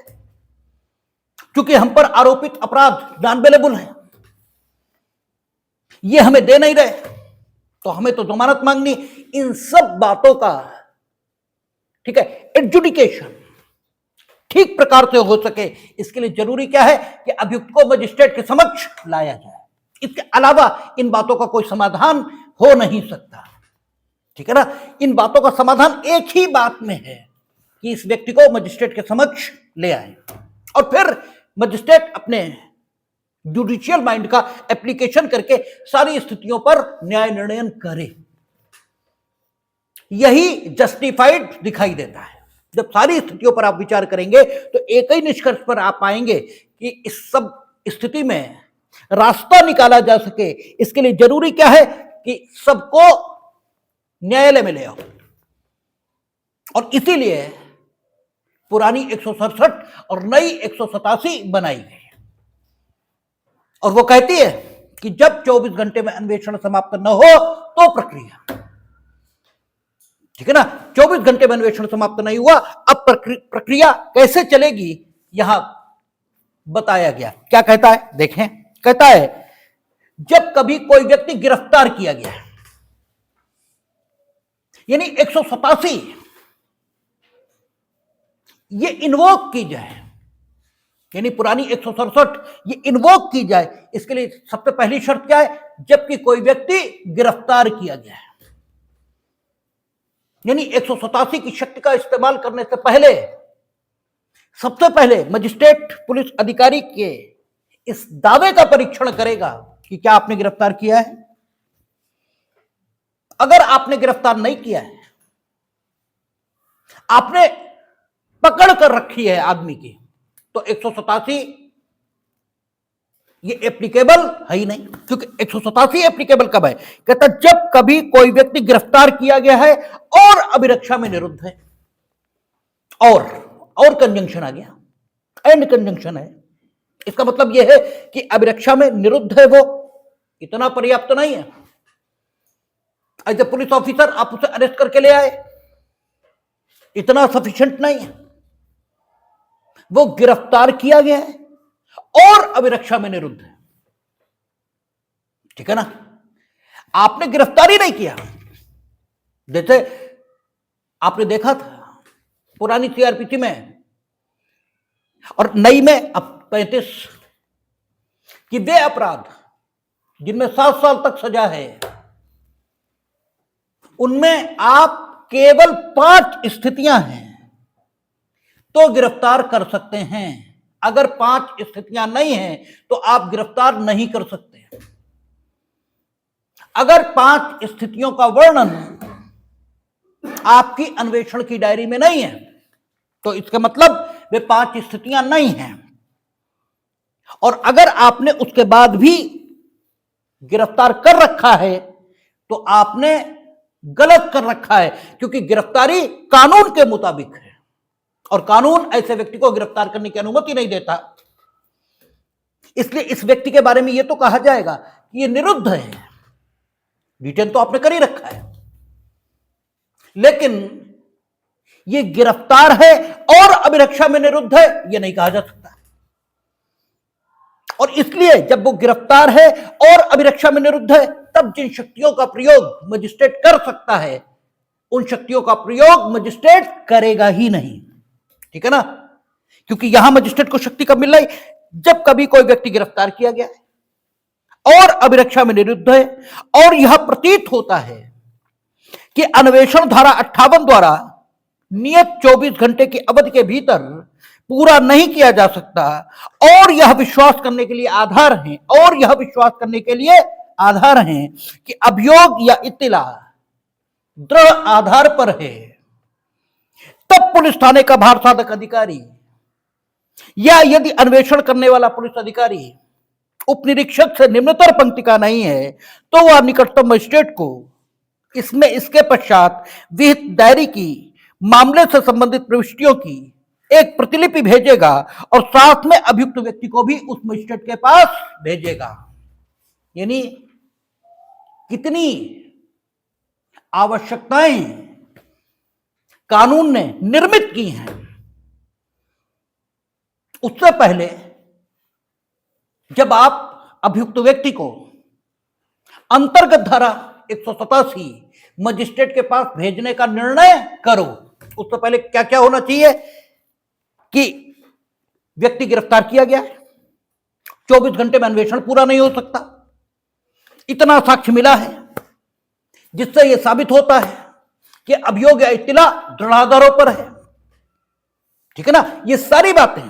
क्योंकि हम पर आरोपित अपराध नॉन बेलेबल है, ये हमें दे नहीं रहे, तो हमें तो जमानत मांगनी। इन सब बातों का, ठीक है, एडजुडिकेशन ठीक प्रकार से हो सके, इसके लिए जरूरी क्या है कि अभियुक्त को मजिस्ट्रेट के समक्ष लाया जाए। इसके अलावा इन बातों का कोई समाधान हो नहीं सकता, ठीक है ना। इन बातों का समाधान एक ही बात में है कि इस व्यक्ति को मजिस्ट्रेट के समक्ष ले आए और फिर मजिस्ट्रेट अपने जुडिशियल माइंड का एप्लीकेशन करके सारी स्थितियों पर न्याय निर्णय करे। यही जस्टिफाइड दिखाई देता है। जब सारी स्थितियों पर आप विचार करेंगे तो एक ही निष्कर्ष पर आप पाएंगे कि इस सब स्थिति में रास्ता निकाला जा सके। इसके लिए जरूरी क्या है कि सबको न्यायालय में ले आओ, और इसीलिए पुरानी 167 और नई 187 बनाई गई, और वो कहती है कि जब 24 घंटे में अन्वेषण समाप्त न हो तो प्रक्रिया, ठीक है ना। 24 घंटे में अन्वेषण समाप्त नहीं हुआ, अब प्रक्रिया कैसे चलेगी यहां बताया गया। क्या कहता है देखें, कहता है जब कभी कोई व्यक्ति गिरफ्तार किया गया है, यानी 187 ये इन्वोक की जाए, यानी पुरानी 167 ये इन्वोक की जाए। इसके लिए सबसे पहली शर्त क्या है, जबकि कोई व्यक्ति गिरफ्तार किया गया है, यानी 187 की शक्ति का इस्तेमाल करने से पहले सबसे पहले मजिस्ट्रेट पुलिस अधिकारी के इस दावे का परीक्षण करेगा कि क्या आपने गिरफ्तार किया है। अगर आपने गिरफ्तार नहीं किया है, आपने पकड़ कर रखी है आदमी की, तो 187 ये एप्लीकेबल है ही नहीं, क्योंकि 187 एप्लीकेबल कब है, कहता जब कभी कोई व्यक्ति गिरफ्तार किया गया है और अभिरक्षा में निरुद्ध है। और कंजंक्शन आ गया, एंड कंजंक्शन है। इसका मतलब यह है कि अभिरक्षा में निरुद्ध है, वो इतना पर्याप्त नहीं है। एज ए पुलिस ऑफिसर आप उसे अरेस्ट करके ले आए, इतना सफिशिएंट नहीं है। वो गिरफ्तार किया गया है और अभिरक्षा में निरुद्ध है, ठीक है ना। आपने गिरफ्तारी नहीं किया, जैसे आपने देखा था पुरानी सीआरपीसी में और नई में अब 35 कि वे अपराध जिनमें 7 साल तक सजा है, उनमें आप केवल 5 स्थितियां हैं तो गिरफ्तार कर सकते हैं। अगर 5 स्थितियां नहीं हैं तो आप गिरफ्तार नहीं कर सकते। अगर 5 स्थितियों का वर्णन आपकी अन्वेषण की डायरी में नहीं है तो इसका मतलब वे 5 स्थितियां नहीं हैं। और अगर आपने उसके बाद भी गिरफ्तार कर रखा है तो आपने गलत कर रखा है, क्योंकि गिरफ्तारी कानून के मुताबिक है और कानून ऐसे व्यक्ति को गिरफ्तार करने की अनुमति नहीं देता। इसलिए इस व्यक्ति के बारे में यह तो कहा जाएगा कि यह निरुद्ध है, डिटेन तो आपने कर ही रखा है, लेकिन यह गिरफ्तार है और अभिरक्षा में निरुद्ध है, यह नहीं कहा जा सकता। और इसलिए जब वो गिरफ्तार है और अभिरक्षा में निरुद्ध है, तब जिन शक्तियों का प्रयोग मजिस्ट्रेट कर सकता है, उन शक्तियों का प्रयोग मजिस्ट्रेट करेगा ही नहीं, ठीक है ना। क्योंकि यहां मजिस्ट्रेट को शक्ति कब मिल रही, जब कभी कोई व्यक्ति गिरफ्तार किया गया है और अभिरक्षा में निरुद्ध है, और यह प्रतीत होता है कि अन्वेषण धारा 58 द्वारा नियत 24 घंटे की अवधि के भीतर पूरा नहीं किया जा सकता, और यह विश्वास करने के लिए आधार है, और यह विश्वास करने के लिए आधार है कि अभियोग या इत्तिला दृढ़ आधार पर है, तब पुलिस थाने का भार साधक अधिकारी या यदि अन्वेषण करने वाला पुलिस अधिकारी उपनिरीक्षक से निम्नतर पंक्ति का नहीं है, तो वह निकटतम मजिस्ट्रेट को इसमें इसके पश्चात विहित डायरी की मामले से संबंधित प्रविष्टियों की एक प्रतिलिपि भेजेगा, और साथ में अभियुक्त व्यक्ति को भी उस मजिस्ट्रेट के पास भेजेगा। यानी कितनी आवश्यकताएं कानून ने निर्मित की हैं। उससे पहले जब आप अभियुक्त व्यक्ति को अंतर्गत धारा 187 मजिस्ट्रेट के पास भेजने का निर्णय करो, उससे पहले क्या क्या होना चाहिए कि व्यक्ति गिरफ्तार किया गया है, 24 घंटे में अन्वेषण पूरा नहीं हो सकता, इतना साक्ष्य मिला है जिससे यह साबित होता है कि अभियोग या इत्तिला दृढ़ आधारों पर है। ठीक है ना, ये सारी बातें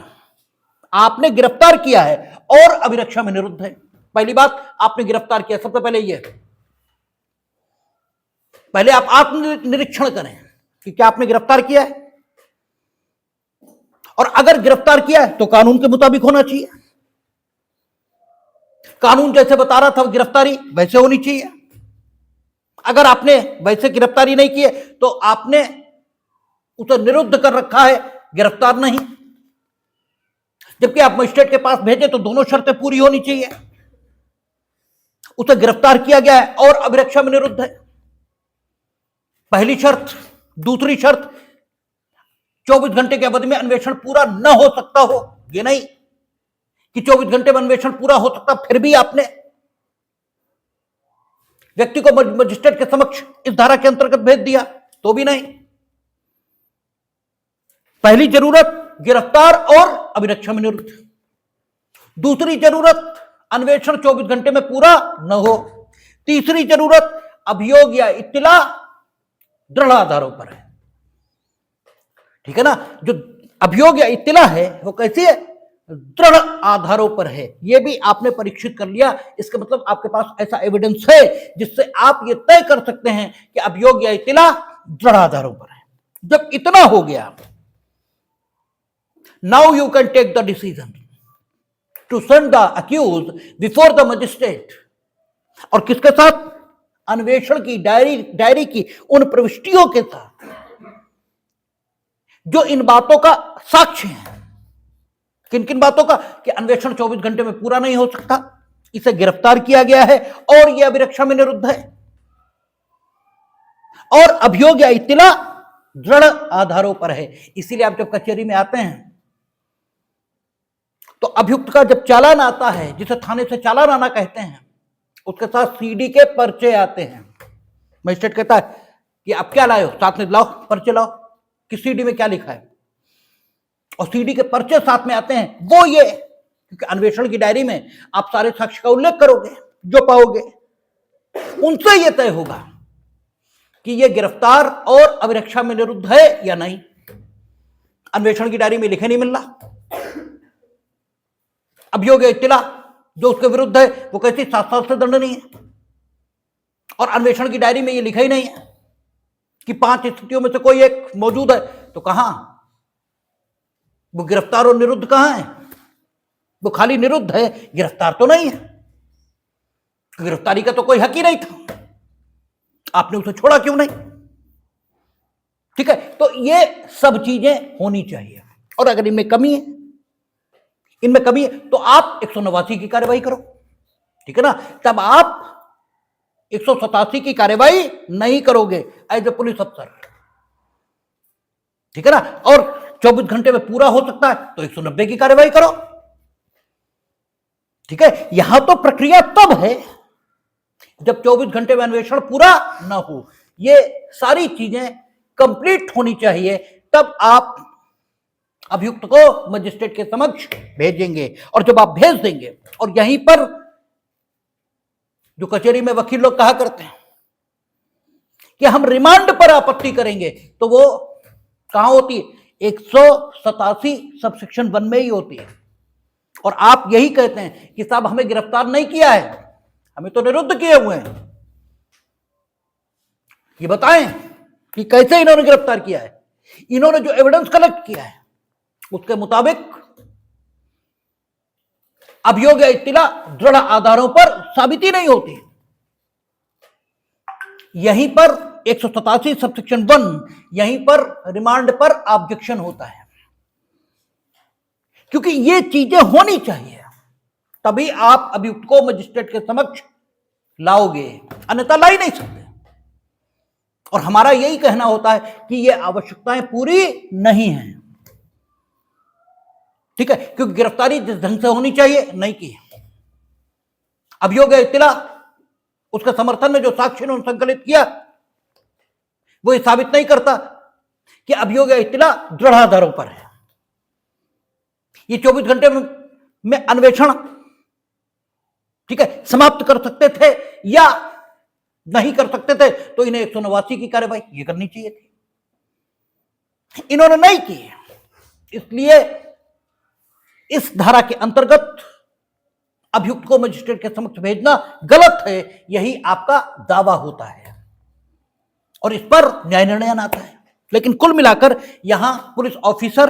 आपने गिरफ्तार किया है और अभिरक्षा में निरुद्ध है। पहली बात, आपने गिरफ्तार किया, सबसे पहले यह पहले आप आत्मनिरीक्षण करें कि क्या आपने गिरफ्तार किया है, और अगर गिरफ्तार किया है तो कानून के मुताबिक होना चाहिए। कानून जैसे बता रहा था गिरफ्तारी वैसे होनी चाहिए। अगर आपने वैसे गिरफ्तारी नहीं की है तो आपने उसे निरुद्ध कर रखा है, गिरफ्तार नहीं। जबकि आप मजिस्ट्रेट के पास भेजे तो दोनों शर्तें पूरी होनी चाहिए, उसे गिरफ्तार किया गया है और अभिरक्षा में निरुद्ध है, पहली शर्त। दूसरी शर्त, 24 घंटे की अवधि में अन्वेषण पूरा न हो सकता हो, ये नहीं कि 24 घंटे में अन्वेषण पूरा हो सकता फिर भी आपने व्यक्ति को मजिस्ट्रेट के समक्ष इस धारा के अंतर्गत भेज दिया, तो भी नहीं। पहली जरूरत गिरफ्तार और अभिरक्षा में निरुद्ध। दूसरी जरूरत, अन्वेषण 24 घंटे में पूरा न हो। तीसरी जरूरत, अभियोग या इत्तिला दृढ़ आधारों पर है। ठीक है ना, जो अभियोग या इत्तिला है वो कैसी है, दृढ़ आधारों पर है। यह भी आपने परीक्षित कर लिया, इसका मतलब आपके पास ऐसा एविडेंस है जिससे आप ये तय कर सकते हैं कि अभियोग या इत्तिला दृढ़ आधारों पर है। जब इतना हो गया, now you can take the decision to send the accused before the magistrate. और किसके साथ, अन्वेषण की डायरी की उन प्रविष्टियों के साथ जो इन बातों का साक्ष्य है। किन किन बातों का, कि अन्वेषण 24 घंटे में पूरा नहीं हो सकता, इसे गिरफ्तार किया गया है और यह अभिरक्षा में निरुद्ध है, और अभियोग या इत्तिला दृढ़ आधारों पर है। इसीलिए आप जब कचहरी में आते हैं तो अभियुक्त का जब चालान आता है, जिसे थाने से चालान आना कहते हैं, उसके साथ सीडी के पर्चे आते हैं। मजिस्ट्रेट कहता है कि आप क्या लाए हो, साथ में लाओ पर्चे लाओ कि सीडी में क्या लिखा है, और सीडी के पर्चे साथ में आते हैं। वो ये, क्योंकि अन्वेषण की डायरी में आप सारे साक्ष्य का उल्लेख करोगे, जो पाओगे उनसे यह तय होगा कि यह गिरफ्तार और अभिरक्षा में निरुद्ध है या नहीं। अन्वेषण की डायरी में लिखे नहीं मिल रहा। अभियोग या इत्तिला जो उसके विरुद्ध है वो कैसी 7 साल से दंडनीय है, और अन्वेषण की डायरी में ये लिखा ही नहीं है कि 5 स्थितियों में से कोई एक मौजूद है, तो कहां वो गिरफ्तार और निरुद्ध कहां है? वो खाली निरुद्ध है, गिरफ्तार तो नहीं है। गिरफ्तारी का तो कोई हक ही नहीं था, आपने उसे छोड़ा क्यों नहीं? ठीक है, तो ये सब चीजें होनी चाहिए, और अगर इनमें कमी है तो आप 189 की कार्रवाई करो। ठीक है ना, तब आप 187 की कार्रवाई नहीं करोगे एज ए पुलिस अफसर। ठीक है ना, और 24 घंटे में पूरा हो सकता है तो 190 की कार्रवाई करो। ठीक है, यहां तो प्रक्रिया तब है जब 24 घंटे में अन्वेषण पूरा ना हो। ये सारी चीजें कंप्लीट होनी चाहिए, तब आप अभियुक्त को मजिस्ट्रेट के समक्ष भेजेंगे। और जब आप भेज देंगे और यहीं पर जो कचहरी में वकील लोग कहा करते हैं कि हम रिमांड पर आपत्ति करेंगे, तो वो कहां होती है? 187 सबसेक्शन 1 में ही होती है। और आप यही कहते हैं कि साहब हमें गिरफ्तार नहीं किया है, हमें तो निरुद्ध किए हुए हैं। ये बताएं कि कैसे इन्होंने गिरफ्तार किया है। इन्होंने जो एविडेंस कलेक्ट किया है उसके मुताबिक अभियोग या इत्तिला दृढ़ आधारों पर साबिती नहीं होती। यहीं पर 187 सबसेक्शन 1, यहीं पर रिमांड पर ऑब्जेक्शन होता है, क्योंकि ये चीजें होनी चाहिए, तभी आप अभियुक्त को मजिस्ट्रेट के समक्ष लाओगे, अन्यथा ला ही नहीं सकते। और हमारा यही कहना होता है कि ये आवश्यकताएं पूरी नहीं है, ठीक है, क्योंकि गिरफ्तारी जिस ढंग से होनी चाहिए नहीं की। अभियोग या इत्तिला, उसके समर्थन में जो साक्ष्य उन्होंने संकलित किया वो ये साबित नहीं करता कि अभियोग या इत्तिला दृढ़ आधारों पर है। ये 24 घंटे में अन्वेषण, ठीक है, समाप्त कर सकते थे या नहीं कर सकते थे, तो इन्हें 189 की कार्रवाई ये करनी चाहिए थी, इन्होंने नहीं की। इसलिए इस धारा के अंतर्गत अभियुक्त को मजिस्ट्रेट के समक्ष भेजना गलत है, यही आपका दावा होता है और इस पर न्याय निर्णय आता है। लेकिन कुल मिलाकर यहां पुलिस ऑफिसर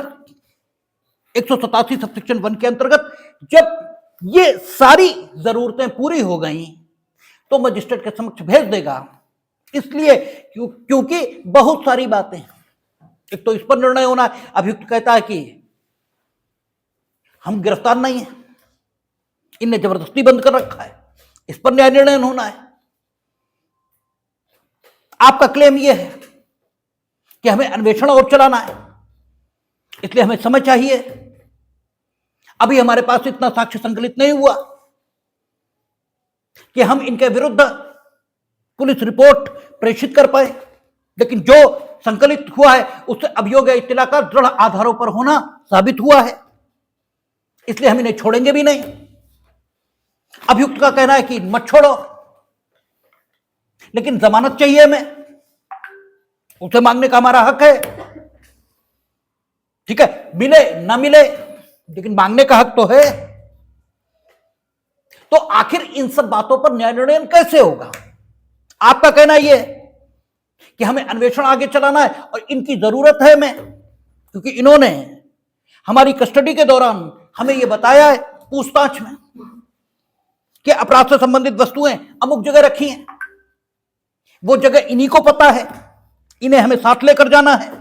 187 सबसेक्शन 1 के अंतर्गत जब ये सारी जरूरतें पूरी हो गई तो मजिस्ट्रेट के समक्ष भेज देगा, इसलिए क्योंकि बहुत सारी बातें, एक तो इस पर निर्णय होना है, अभियुक्त कहता है कि हम गिरफ्तार नहीं है, इनने जबरदस्ती बंद कर रखा है, इस पर न्याय निर्णय होना है। आपका क्लेम यह है कि हमें अन्वेषण और चलाना है, इसलिए हमें समय चाहिए, अभी हमारे पास इतना साक्ष्य संकलित नहीं हुआ कि हम इनके विरुद्ध पुलिस रिपोर्ट प्रेषित कर पाए, लेकिन जो संकलित हुआ है उससे अभियोग या इत्तिला का दृढ़ आधारों पर होना साबित हुआ है, इसलिए हम इन्हें छोड़ेंगे भी नहीं। अभियुक्त का कहना है कि मत छोड़ो, लेकिन जमानत चाहिए हमें, उसे मांगने का हमारा हक है, ठीक है, मिले ना मिले लेकिन मांगने का हक तो है। तो आखिर इन सब बातों पर न्याय निर्णय कैसे होगा? आपका कहना यह है कि हमें अन्वेषण आगे चलाना है और इनकी जरूरत है हमें, क्योंकि इन्होंने हमारी कस्टडी के दौरान हमें यह बताया है पूछताछ में कि अपराध से संबंधित वस्तुएं अमुक जगह रखी हैं, वो जगह इन्हीं को पता है, इन्हें हमें साथ लेकर जाना है,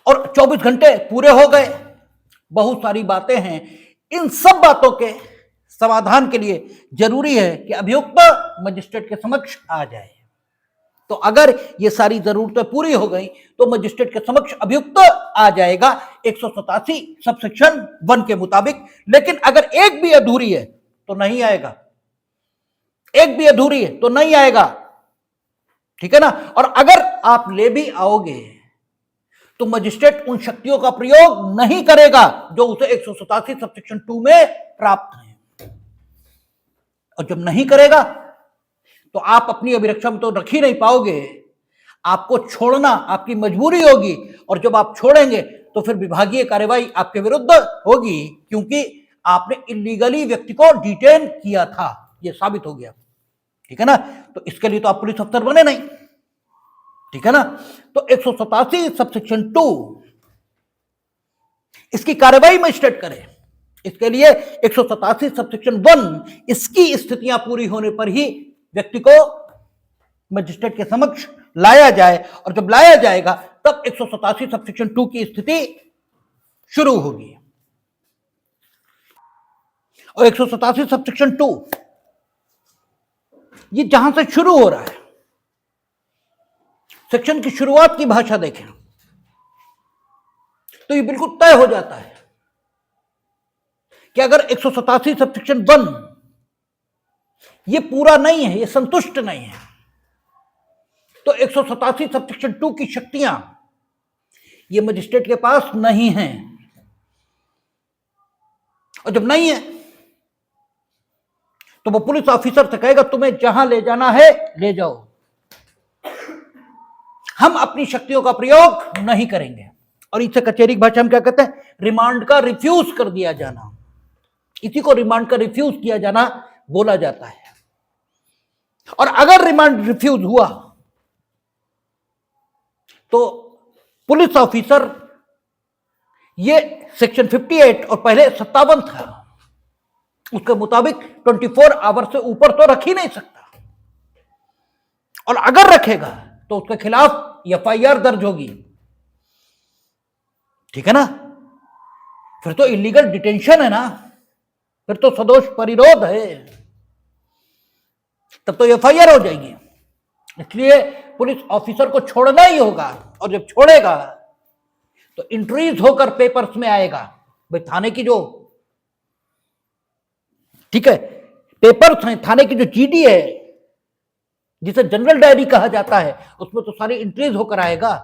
और 24 घंटे पूरे हो गए, बहुत सारी बातें हैं। इन सब बातों के समाधान के लिए जरूरी है कि अभियुक्त मजिस्ट्रेट के समक्ष आ जाए। तो अगर ये सारी जरूरतें पूरी हो गई तो मजिस्ट्रेट के समक्ष अभियुक्त आ जाएगा 187 सबसेक्शन 1 के मुताबिक। लेकिन अगर एक भी अधूरी है तो नहीं आएगा, एक भी अधूरी है तो नहीं आएगा, ठीक है ना। और अगर आप ले भी आओगे तो मजिस्ट्रेट उन शक्तियों का प्रयोग नहीं करेगा जो उसे 187 सबसेक्शन 2 में प्राप्त है, और जब नहीं करेगा तो आप अपनी अभिरक्षा में तो रख ही नहीं पाओगे, आपको छोड़ना आपकी मजबूरी होगी, और जब आप छोड़ेंगे तो फिर विभागीय कार्रवाई आपके विरुद्ध होगी, क्योंकि आपने इलीगली व्यक्ति को डिटेन किया था, यह साबित हो गया, ठीक है ना। तो इसके लिए तो आप पुलिस अफसर बने नहीं, ठीक है ना। तो 187 सबसेक्शन 2 इसकी कार्रवाई मजिस्ट्रेट करे, इसके लिए 187 सबसेक्शन 1 इसकी स्थितियां पूरी होने पर ही व्यक्ति को मजिस्ट्रेट के समक्ष लाया जाए, और जब लाया जाएगा तब 187 सबसेक्शन 2 की स्थिति शुरू होगी। और 187 सबसेक्शन 2 ये जहां से शुरू हो रहा है, सेक्शन की शुरुआत की भाषा देखें तो ये बिल्कुल तय हो जाता है कि अगर 187 सबसेक्शन 1 ये पूरा नहीं है, ये संतुष्ट नहीं है, तो 187 सबसेक्शन 2 की शक्तियां ये मजिस्ट्रेट के पास नहीं हैं, और जब नहीं है तो वो पुलिस ऑफिसर से कहेगा तुम्हें जहां ले जाना है ले जाओ, हम अपनी शक्तियों का प्रयोग नहीं करेंगे। और इसे कचहरी की भाषा में क्या कहते हैं? रिमांड का रिफ्यूज कर दिया जाना। इसी को रिमांड का रिफ्यूज किया जाना बोला जाता है। और अगर रिमांड रिफ्यूज हुआ तो पुलिस ऑफिसर, ये सेक्शन 58 और पहले 57 था, उसके मुताबिक 24 आवर से ऊपर तो रख ही नहीं सकता, और अगर रखेगा तो उसके खिलाफ एफआईआर दर्ज होगी। ठीक है ना? फिर तो इलीगल डिटेंशन है ना, फिर तो सदोष परिरोध है, तब तो एफआईआर हो जाएगी। इसलिए पुलिस ऑफिसर को छोड़ना ही होगा, और जब छोड़ेगा तो इंट्रीज होकर पेपर्स में आएगा। भाई थाने की जो, ठीक है, पेपर्स हैं, थाने की जो जीडी है जिसे जनरल डायरी कहा जाता है, उसमें तो सारी इंट्रीज होकर आएगा।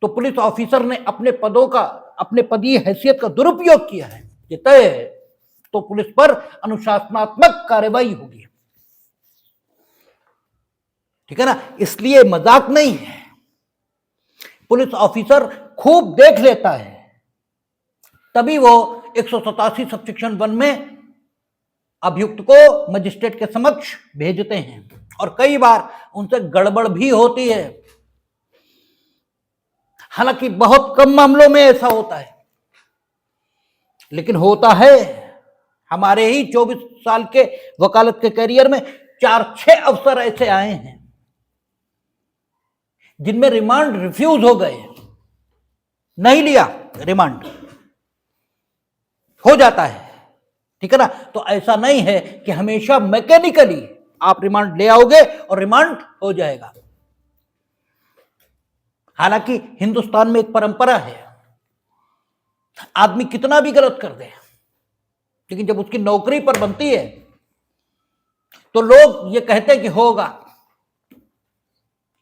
तो पुलिस ऑफिसर ने अपने पदों का, अपने पदीय हैसियत का दुरुपयोग किया है, ये तय है, तो पुलिस पर अनुशासनात्मक कार्रवाई होगी। ठीक है ना? इसलिए मजाक नहीं है। पुलिस ऑफिसर खूब देख लेता है, तभी वो 187 सबसेक्शन 1 में अभियुक्त को मजिस्ट्रेट के समक्ष भेजते हैं। और कई बार उनसे गड़बड़ भी होती है, हालांकि बहुत कम मामलों में ऐसा होता है, लेकिन होता है। हमारे ही 24 साल के वकालत के करियर में 4-6 अवसर ऐसे आए हैं जिनमें रिमांड रिफ्यूज हो गए, नहीं लिया, रिमांड हो जाता है। ठीक है ना? तो ऐसा नहीं है कि हमेशा मैकेनिकली आप रिमांड ले आओगे और रिमांड हो जाएगा। हालांकि हिंदुस्तान में एक परंपरा है, आदमी कितना भी गलत कर दे, लेकिन जब उसकी नौकरी पर बनती है तो लोग ये कहते हैं कि होगा,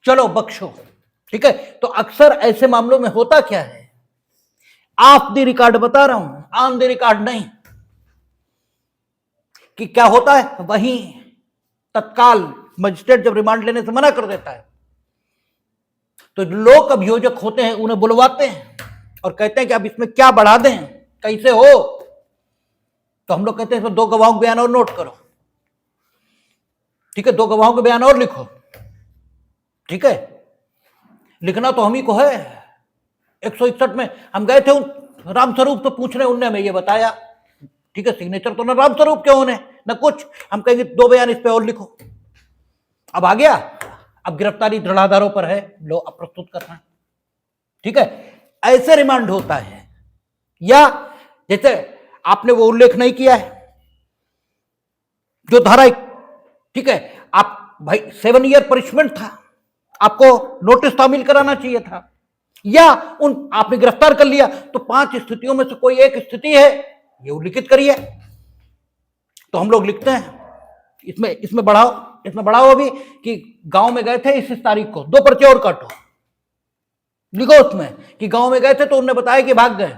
चलो बख्शो। ठीक है? तो अक्सर ऐसे मामलों में होता क्या है, ऑफ द रिकॉर्ड बता रहा हूं, ऑन द रिकॉर्ड नहीं, कि क्या होता है, वहीं तत्काल मजिस्ट्रेट जब रिमांड लेने से मना कर देता है तो लोक अभियोजक होते हैं, उन्हें बुलवाते हैं और कहते हैं कि अब इसमें क्या बढ़ा दें, कैसे हो? तो हम लोग कहते हैं इसमें 2 गवाहों के बयान और नोट करो। ठीक है, 2 गवाहों के बयान और लिखो। ठीक है, लिखना तो हम ही को है। 161 में हम गए थे रामस्वरूप से पूछने, उनने हमें ये बताया। ठीक है, सिग्नेचर तो ना रामस्वरूप के होने ना कुछ, हम कहेंगे 2 बयान इस पे और लिखो। अब आ गया, अब गिरफ्तारी दृढ़ाधारों पर है, लो अब प्रस्तुत करना। ठीक है, ऐसे रिमांड होता है। या जैसे आपने वो उल्लेख नहीं किया है जो धारा, ठीक है, आप भाई 7 ईयर पनिशमेंट था, आपको नोटिस तामील कराना चाहिए था, या उन आपने गिरफ्तार कर लिया तो 5 स्थितियों में से कोई एक स्थिति है, ये उल्लिखित करिए। तो हम लोग लिखते हैं इसमें बढ़ाओ अभी कि गांव में गए थे इस तारीख को, 2 पर्चे और काटो, लिखो उसमें कि गांव में गए थे तो उन्होंने बताया कि भाग गए।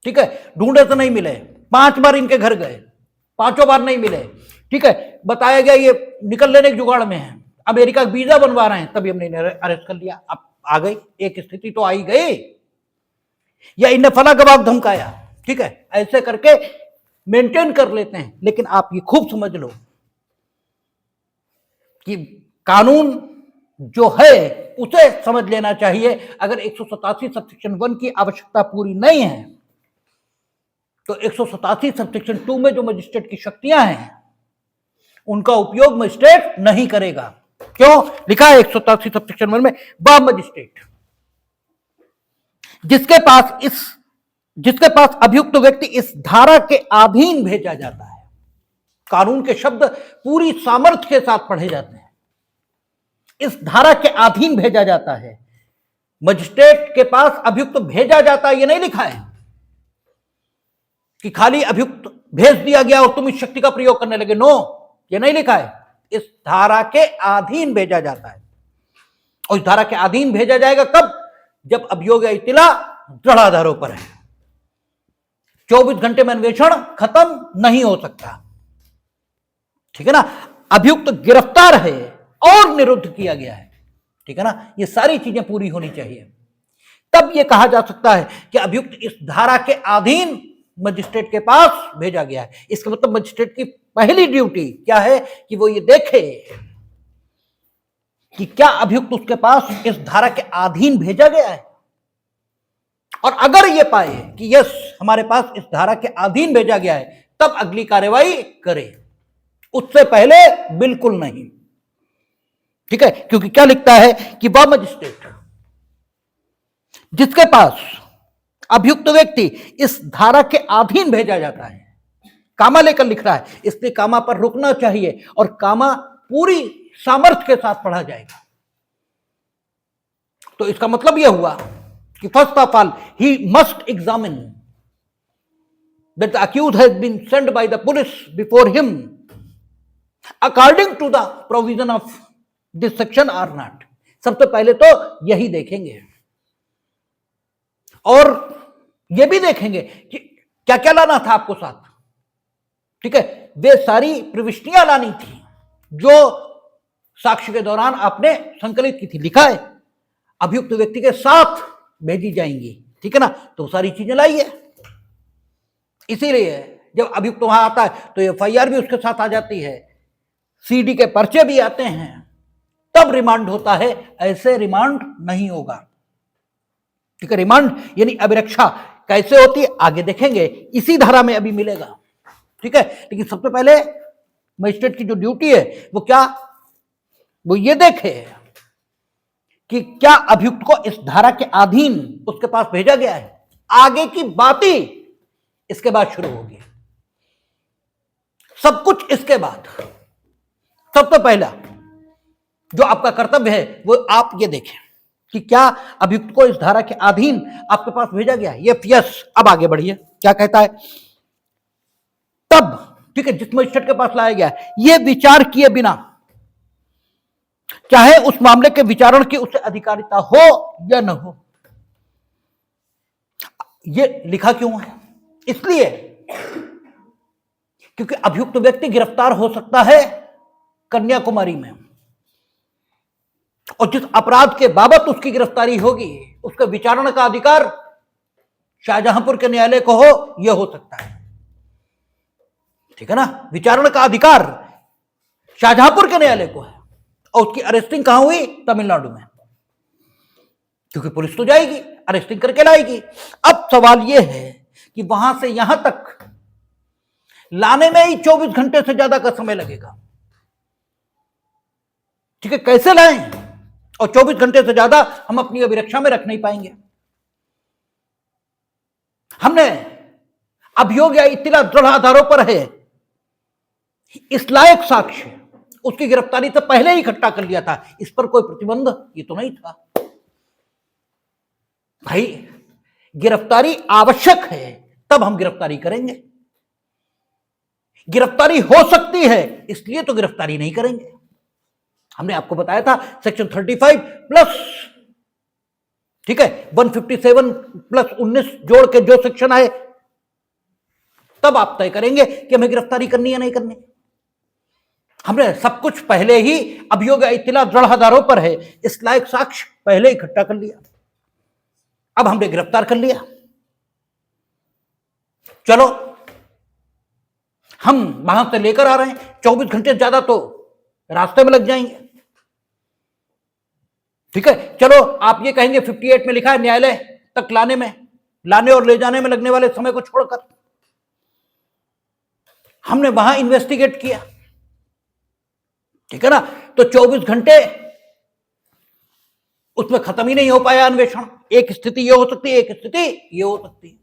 ठीक है, ढूंढे तो नहीं मिले, 5 बार इनके घर गए, 5 बार नहीं मिले। ठीक है, बताया गया ये निकल लेने के जुगाड़ में है, अमेरिका का वीजा बनवा रहे हैं, तभी हमने अरेस्ट कर लिया। अब आ गई एक स्थिति तो आई गई, या इन्हें फला गवाह धमकाया। ठीक है, ऐसे करके मेंटेन कर लेते हैं। लेकिन आप ये खूब समझ लो कि कानून जो है उसे समझ लेना चाहिए। अगर 187 सबसेक्शन 1 की आवश्यकता पूरी नहीं है तो 187 सबसेक्शन 2 में जो मजिस्ट्रेट की शक्तियां हैं उनका उपयोग मजिस्ट्रेट नहीं करेगा। क्यों? लिखा है 187 सबसेक्शन 1 में, वह मजिस्ट्रेट जिसके पास अभियुक्त व्यक्ति इस धारा के अधीन भेजा जाता है। कानून के शब्द पूरी सामर्थ्य के साथ पढ़े जाते हैं। इस धारा के अधीन भेजा जाता है, मजिस्ट्रेट के पास अभियुक्त भेजा जाता है, ये नहीं लिखा है कि खाली अभियुक्त भेज दिया गया और तुम इस शक्ति का प्रयोग करने लगे। नो, ये नहीं लिखा है। इस धारा के अधीन भेजा जाता है, और इस धारा के अधीन भेजा जाएगा कब? जब अभियोग या इत्तला दृढ़ाधारों पर है। 24 घंटे में अन्वेषण खत्म नहीं हो सकता। ठीक है ना, अभियुक्त गिरफ्तार है और निरुद्ध किया गया है, ठीक है ना, ये सारी चीजें पूरी होनी चाहिए, तब ये कहा जा सकता है कि अभियुक्त इस धारा के अधीन मजिस्ट्रेट के पास भेजा गया है। इसका मतलब मजिस्ट्रेट की पहली ड्यूटी क्या है कि वो ये देखे कि क्या अभियुक्त उसके पास इस धारा के अधीन भेजा गया है, और अगर ये पाए कि यस हमारे पास इस धारा के अधीन भेजा गया है, तब अगली कार्रवाई करे, उससे पहले बिल्कुल नहीं, ठीक है। क्योंकि क्या लिखता है कि वह मजिस्ट्रेट जिसके पास अभियुक्त व्यक्ति इस धारा के अधीन भेजा जाता है, कामा लेकर लिख रहा है, इसलिए कामा पर रुकना चाहिए और कामा पूरी सामर्थ्य के साथ पढ़ा जाएगा। तो इसका मतलब यह हुआ कि first of all he must examine that the accused has been sent by the police before him according to the provision of this section or not. सबसे पहले तो यही देखेंगे और यह भी देखेंगे कि क्या क्या लाना था आपको साथ, ठीक है, वे सारी प्रविष्टियां लानी थी जो साक्ष्य के दौरान आपने संकलित की थी, लिखा है अभियुक्त व्यक्ति के साथ भेजी जाएंगी, ठीक है ना, तो सारी चीजें लाइए। इसीलिए जब अभियुक्त वहां आता है तो एफआईआर भी उसके साथ आ जाती है, सीडी के पर्चे भी आते हैं, तब रिमांड होता है, ऐसे रिमांड नहीं होगा, ठीक है। रिमांड यानी अभिरक्षा कैसे होती है आगे देखेंगे, इसी धारा में अभी मिलेगा, ठीक है। लेकिन सबसे पहले मजिस्ट्रेट की जो ड्यूटी है वो क्या, वो ये देखे कि क्या अभियुक्त को इस धारा के अधीन उसके पास भेजा गया है। आगे की बातें इसके बाद शुरू होगी, सब कुछ इसके बाद। सबसे पहला जो आपका कर्तव्य है वो आप ये देखें कि क्या अभियुक्त को इस धारा के अधीन आपके पास भेजा गया है, ये यस। अब आगे बढ़िए, क्या कहता है, तब ठीक है जिस मजिस्ट्रेट के पास लाया गया ये विचार किए बिना, चाहे उस मामले के विचारण की उसे अधिकारिता हो या न हो। ये लिखा क्यों है, इसलिए क्योंकि अभियुक्त व्यक्ति गिरफ्तार हो सकता है कन्याकुमारी में, और जिस अपराध के बाबत उसकी गिरफ्तारी होगी उसका विचारण का अधिकार शाहजहांपुर के न्यायालय को हो, यह हो सकता है, ठीक है ना। विचारण का अधिकार शाहजहांपुर के न्यायालय को है, और उसकी अरेस्टिंग कहां हुई, तमिलनाडु में, क्योंकि पुलिस तो जाएगी अरेस्टिंग करके लाएगी। अब सवाल यह है कि वहां से यहां तक लाने में ही 24 घंटे से ज्यादा का समय लगेगा, ठीक है। कैसे लाएं, और 24 घंटे से ज्यादा हम अपनी अभिरक्षा में रख नहीं पाएंगे। हमने अभियोग या इत्तला दृढ़ आधारों पर है, इस लायक साक्ष्य उसकी गिरफ्तारी से पहले ही इकट्ठा कर लिया था, इस पर कोई प्रतिबंध ये तो नहीं था। भाई गिरफ्तारी आवश्यक है तब हम गिरफ्तारी करेंगे, गिरफ्तारी हो सकती है इसलिए तो गिरफ्तारी नहीं करेंगे। हमने आपको बताया था सेक्शन 35 प्लस, ठीक है, 157 प्लस 19 जोड़ के जो सेक्शन आए, तब आप तय करेंगे कि हमें गिरफ्तारी करनी है नहीं करनी। हमने सब कुछ पहले ही अभियोग इत्तला दृढ़ आधारों पर है, इस लायक साक्ष्य पहले इकट्ठा कर लिया, अब हमने गिरफ्तार कर लिया। चलो हम वहां से लेकर आ रहे हैं, 24 घंटे ज्यादा तो रास्ते में लग जाएंगे, ठीक है। चलो आप ये कहेंगे 58 में लिखा है न्यायालय तक लाने और ले जाने में लगने वाले समय को छोड़कर। हमने वहां इन्वेस्टिगेट किया, ठीक है ना, तो 24 घंटे उसमें खत्म ही नहीं हो पाया अन्वेषण। एक स्थिति ये हो सकती है, एक स्थिति ये हो सकती है।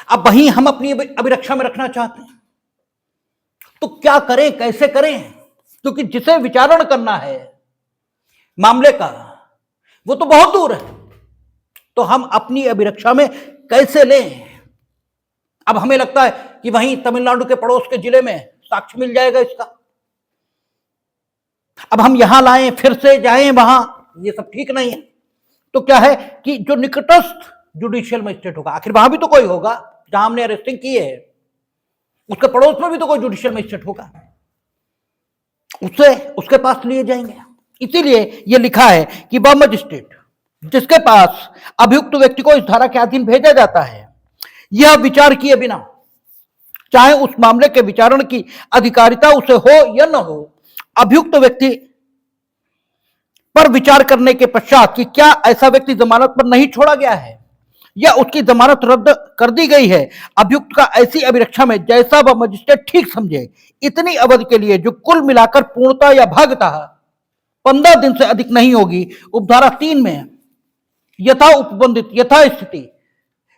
अब वहीं हम अपनी अभिरक्षा में रखना चाहते हैं, तो क्या करें, कैसे करें, क्योंकि जिसे विचारण करना है मामले का वो तो बहुत दूर है, तो हम अपनी अभिरक्षा में कैसे लें। अब हमें लगता है कि वहीं तमिलनाडु के पड़ोस के जिले में साक्ष्य मिल जाएगा इसका, अब हम यहां लाएं फिर से जाएं वहां, ये सब ठीक नहीं है। तो क्या है कि जो निकटस्थ जुडिशियल मजिस्ट्रेट होगा, आखिर वहां भी तो कोई होगा जहां हमने अरेस्टिंग की है, उसके पड़ोस में भी तो कोई जुडिशियल मजिस्ट्रेट होगा, उससे उसके पास लिए जाएंगे। इसीलिए यह लिखा है कि वह मजिस्ट्रेट जिसके पास अभियुक्त व्यक्ति को इस धारा के अधीन भेजा जाता है, यह विचार किए बिना, चाहे उस मामले के विचारण की अधिकारिता उसे हो या न हो, अभियुक्त व्यक्ति पर विचार करने के पश्चात कि क्या ऐसा व्यक्ति जमानत पर नहीं छोड़ा गया है या उसकी जमानत रद्द कर दी गई है, अभियुक्त का ऐसी अभिरक्षा में जैसा वह मजिस्ट्रेट ठीक समझे, इतनी अवधि के लिए जो कुल मिलाकर पूर्णता या भागतः 15 दिन से अधिक नहीं होगी, उपधारा 3 में यथा उपबंधित यथा स्थिति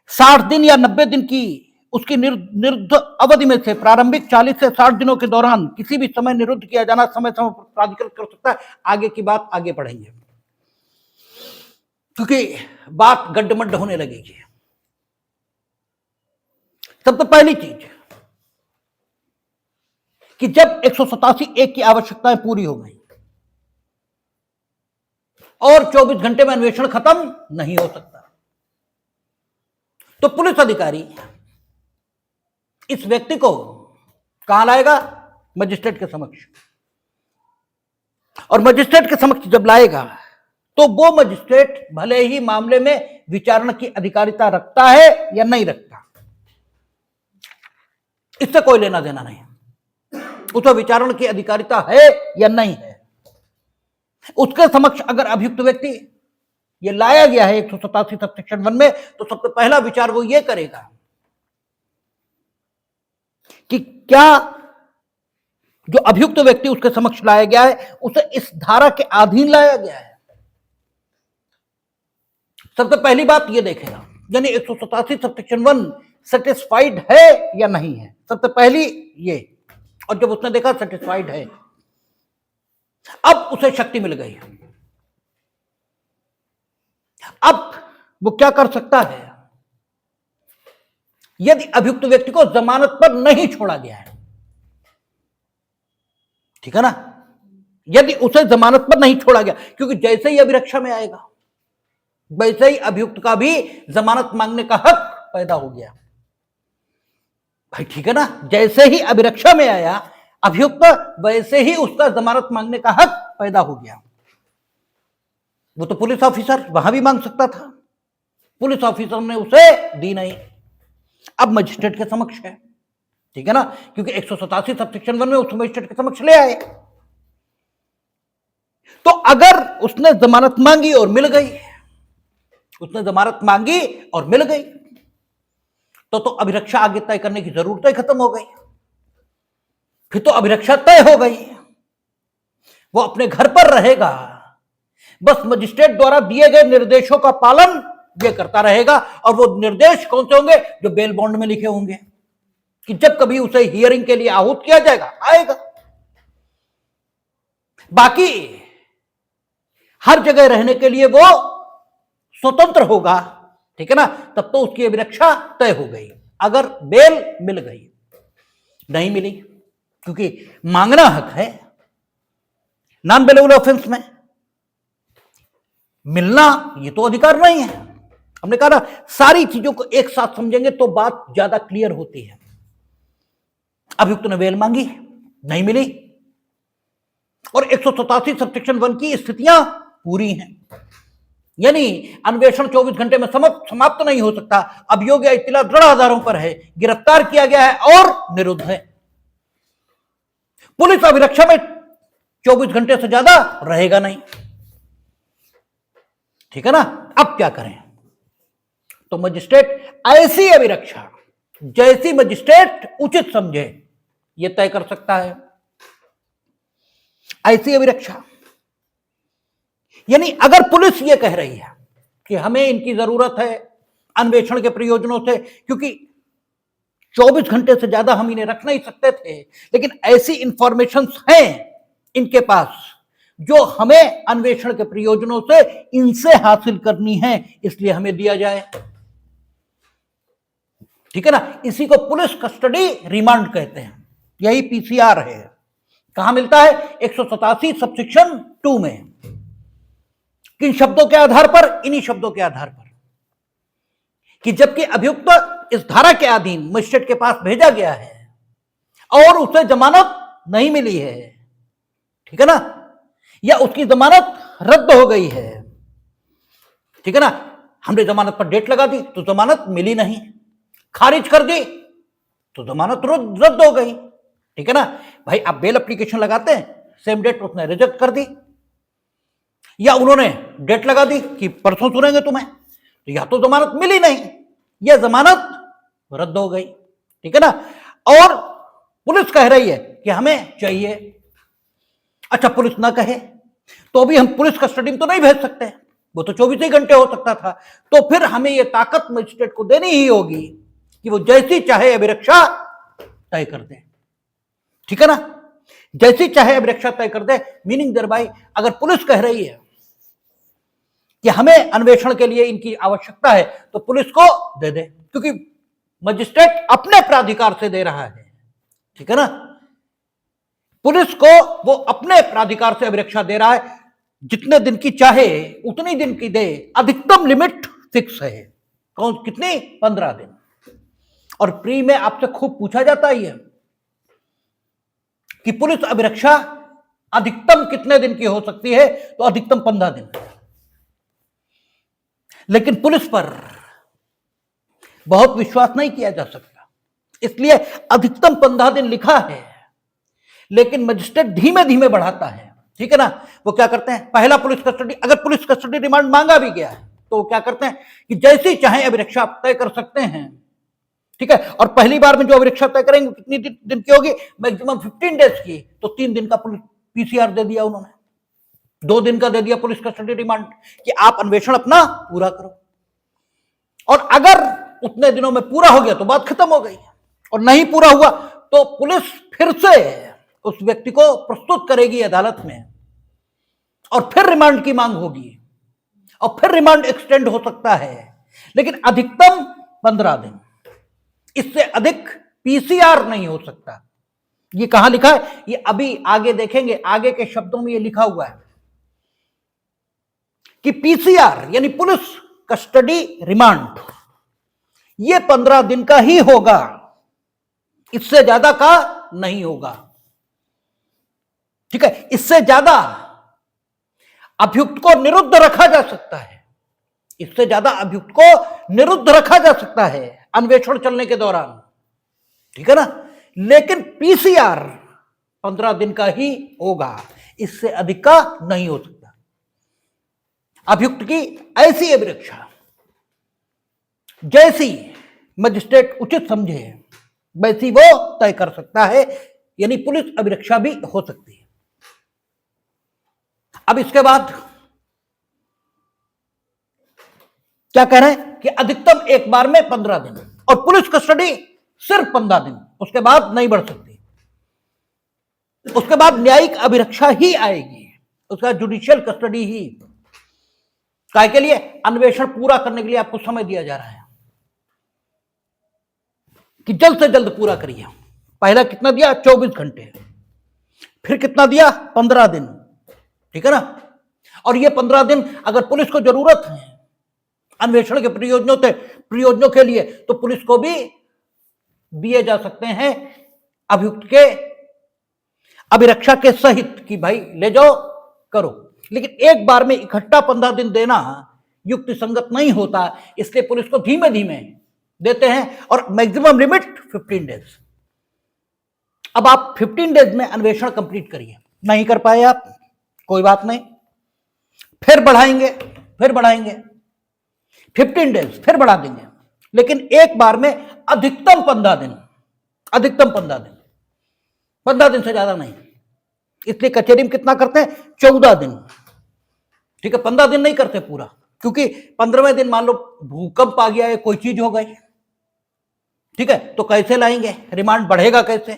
60 दिन या 90 दिन की उसकी निरुद्ध अवधि में से प्रारंभिक 40 से 60 दिनों के दौरान किसी भी समय निरुद्ध किया जाना समय समय पर प्राधिकृत कर सकता है। आगे की बात आगे पढ़ेंगे, क्योंकि बात गड्ढमड्ढ होने लगेगी। सबसे पहली चीज कि जब 187(1) की आवश्यकताएं पूरी हो गई और 24 घंटे में अन्वेषण खत्म नहीं हो सकता, तो पुलिस अधिकारी इस व्यक्ति को कहां लाएगा? मजिस्ट्रेट के समक्ष। और मजिस्ट्रेट के समक्ष जब लाएगा तो वो मजिस्ट्रेट भले ही मामले में विचारण की अधिकारिता रखता है या नहीं रखता, इससे कोई लेना देना नहीं, उसे विचारण की अधिकारिता है या नहीं है। उसके समक्ष अगर अभियुक्त व्यक्ति ये लाया गया है 187 सेक्शन 1 में, तो सबसे पहला विचार वो ये करेगा कि क्या जो अभियुक्त व्यक्ति उसके समक्ष लाया गया है उसे इस धारा के अधीन लाया गया है। सबसे पहली बात ये देखेगा, यानी 187 सेक्शन 1 सेटिस्फाइड है या नहीं है, सबसे पहली ये। और जब उसने देखा सेटिस्फाइड है, अब उसे शक्ति मिल गई, अब वो क्या कर सकता है? यदि अभियुक्त व्यक्ति को जमानत पर नहीं छोड़ा गया है, ठीक है ना, यदि उसे जमानत पर नहीं छोड़ा गया, क्योंकि जैसे ही अभिरक्षा में आएगा वैसे ही अभियुक्त का भी जमानत मांगने का हक पैदा हो गया भाई, ठीक है ना। जैसे ही अभिरक्षा में आया अभियुक्त, वैसे ही उसका जमानत मांगने का हक पैदा हो गया। वो तो पुलिस ऑफिसर वहां भी मांग सकता था, पुलिस ऑफिसर ने उसे दी नहीं, अब मजिस्ट्रेट के समक्ष है, ठीक है ना, क्योंकि 187 सेक्शन 1 में उस मजिस्ट्रेट के समक्ष ले आए। तो अगर उसने जमानत मांगी और मिल गई, उसने जमानत मांगी और मिल गई, तो अभिरक्षा आगे तय करने की जरूरत ही खत्म हो गई, फिर तो अभिरक्षा तय हो गई, वो अपने घर पर रहेगा, बस मजिस्ट्रेट द्वारा दिए गए निर्देशों का पालन ये करता रहेगा। और वो निर्देश कौन से होंगे? जो बेल बॉन्ड में लिखे होंगे कि जब कभी उसे हियरिंग के लिए आहूत किया जाएगा आएगा। बाकी हर जगह रहने के लिए वो स्वतंत्र होगा, ठीक है ना, तब तो उसकी अभिरक्षा तय हो गई। अगर बेल मिल गई, नहीं मिली, क्योंकि मांगना हक है, नॉन बेलेबल ऑफेंस में मिलना ये तो अधिकार नहीं है। हमने कहा ना, सारी चीजों को एक साथ समझेंगे तो बात ज्यादा क्लियर होती है। अभियुक्त ने बेल मांगी, नहीं मिली, और 187 सेक्शन 1 की स्थितियां पूरी हैं, यानी अन्वेषण 24 घंटे में समाप्त नहीं हो सकता। अभियोग या इत्तला दृढ़ आधारों पर है, गिरफ्तार किया गया है और निरुद्ध है। पुलिस अभिरक्षा में 24 घंटे से ज्यादा रहेगा नहीं, ठीक है ना। अब क्या करें? तो मजिस्ट्रेट ऐसी अभिरक्षा जैसी मजिस्ट्रेट उचित समझे यह तय कर सकता है। ऐसी अभिरक्षा यानी अगर पुलिस यह कह रही है कि हमें इनकी जरूरत है अन्वेषण के प्रयोजनों से, क्योंकि 24 घंटे से ज्यादा हम इन्हें रख नहीं सकते थे, लेकिन ऐसी इंफॉर्मेशंस हैं इनके पास जो हमें अन्वेषण के प्रयोजनों से इनसे हासिल करनी है, इसलिए हमें दिया जाए, ठीक है ना। इसी को पुलिस कस्टडी रिमांड कहते हैं, यही पीसीआर है। कहां मिलता है? 187 सबसेक्शन 2 में। किन शब्दों के आधार पर? इन्हीं शब्दों के आधार पर कि जबकि अभियुक्त इस धारा के अधीन मजिस्ट्रेट के पास भेजा गया है, और उसे जमानत नहीं मिली है, ठीक है ना, या उसकी जमानत रद्द हो गई है, ठीक है ना, हमने जमानत पर डेट लगा दी तो जमानत मिली नहीं, खारिज कर दी तो जमानत रद्द हो गई, ठीक है ना। भाई आप बेल एप्लीकेशन लगाते हैं, सेम डेट उसने रिजेक्ट कर दी, या उन्होंने डेट लगा दी कि परसों सुनेंगे तुम्हें, तो या तो जमानत मिली नहीं या जमानत रद्द हो गई, ठीक है ना। और पुलिस कह रही है कि हमें चाहिए। अच्छा, पुलिस ना कहे तो भी हम पुलिस कस्टडी में तो नहीं भेज सकते, वो तो 24 ही घंटे हो सकता था, तो फिर हमें ये ताकत मजिस्ट्रेट को देनी ही होगी कि वो जैसी चाहे अभिरक्षा तय कर दे, ठीक है ना, जैसी चाहे अभिरक्षा तय कर दे। मीनिंग देयर बाय, अगर पुलिस कह रही है कि हमें अन्वेषण के लिए इनकी आवश्यकता है तो पुलिस को दे दे, क्योंकि मजिस्ट्रेट अपने प्राधिकार से दे रहा है, ठीक है ना, पुलिस को वो अपने प्राधिकार से अभिरक्षा दे रहा है, जितने दिन की चाहे उतनी दिन की दे, अधिकतम लिमिट फिक्स है, कौन कितनी, 15 दिन। और प्री में आपसे खूब पूछा जाता ही है कि पुलिस अभिरक्षा अधिकतम कितने दिन की हो सकती है, तो अधिकतम 15 दिन। लेकिन पुलिस पर बहुत विश्वास नहीं किया जा सकता, इसलिए अधिकतम 15 दिन लिखा है, लेकिन मजिस्ट्रेट धीमे धीमे बढ़ाता है, ठीक है ना। वो क्या करते हैं, पहला पुलिस कस्टडी, अगर पुलिस कस्टडी रिमांड मांगा भी गया है तो वो क्या करते हैं कि जैसे चाहे अभिरक्षा तय कर सकते हैं, ठीक है। और पहली बार में जो अभिरक्षा तय करेंगे कितनी दिन की होगी, मैक्सिमम 15 डेज की, तो 3 दिन का पीसीआर दे दिया उन्होंने, 2 दिन का दे दिया पुलिस कस्टडी रिमांड कि आप अन्वेषण अपना पूरा करो। और अगर उतने दिनों में पूरा हो गया तो बात खत्म हो गई, और नहीं पूरा हुआ तो पुलिस फिर से उस व्यक्ति को प्रस्तुत करेगी अदालत में, और फिर रिमांड की मांग होगी, और फिर रिमांड एक्सटेंड हो सकता है, लेकिन अधिकतम 15 दिन, इससे अधिक पीसीआर नहीं हो सकता। ये कहां लिखा है, ये अभी आगे देखेंगे, आगे के शब्दों में ये लिखा हुआ है कि पीसीआर यानी पुलिस कस्टडी रिमांड ये 15 दिन का ही होगा, इससे ज्यादा का नहीं होगा, ठीक है। इससे ज्यादा अभियुक्त को निरुद्ध रखा जा सकता है, इससे ज्यादा अभियुक्त को निरुद्ध रखा जा सकता है अन्वेषण चलने के दौरान, ठीक है ना। लेकिन पीसीआर 15 दिन का ही होगा, इससे अधिक का नहीं हो सकता। अभियुक्त की ऐसी अभिरक्षा जैसी मजिस्ट्रेट उचित समझे वैसी वो तय कर सकता है, यानी पुलिस अभिरक्षा भी हो सकती है। अब इसके बाद क्या कह रहे हैं कि अधिकतम एक बार में 15 दिन, और पुलिस कस्टडी सिर्फ 15 दिन, उसके बाद नहीं बढ़ सकती, उसके बाद न्यायिक अभिरक्षा ही आएगी, उसका जुडिशियल कस्टडी ही। काय के लिए, अन्वेषण पूरा करने के लिए आपको समय दिया जा रहा है कि जल्द से जल्द पूरा करिए। पहला कितना दिया, 24 घंटे, फिर कितना दिया, 15 दिन, ठीक है ना। और ये 15 दिन अगर पुलिस को जरूरत है अन्वेषण के प्रयोजनों के लिए, तो पुलिस को भी दिए जा सकते हैं अभियुक्त के अभिरक्षा के सहित कि भाई ले जाओ करो। लेकिन एक बार में इकट्ठा 15 दिन देना युक्ति संगत नहीं होता, इसलिए पुलिस को धीमे धीमे देते हैं, और मैक्सिमम लिमिट 15 डेज। अब आप 15 डेज में अन्वेषण कंप्लीट करिए, नहीं कर पाए आप, कोई बात नहीं, फिर बढ़ाएंगे 15 डेज, फिर बढ़ा देंगे, लेकिन एक बार में अधिकतम 15 दिन, 15 दिन से ज्यादा नहीं। इसलिए कचहरी में कितना करते हैं, 14 दिन, ठीक है। 15 दिन नहीं करते पूरा, क्योंकि 15वें दिन मान लो भूकंप आ गया है, कोई चीज हो गई, ठीक है, तो कैसे लाएंगे, रिमांड बढ़ेगा कैसे,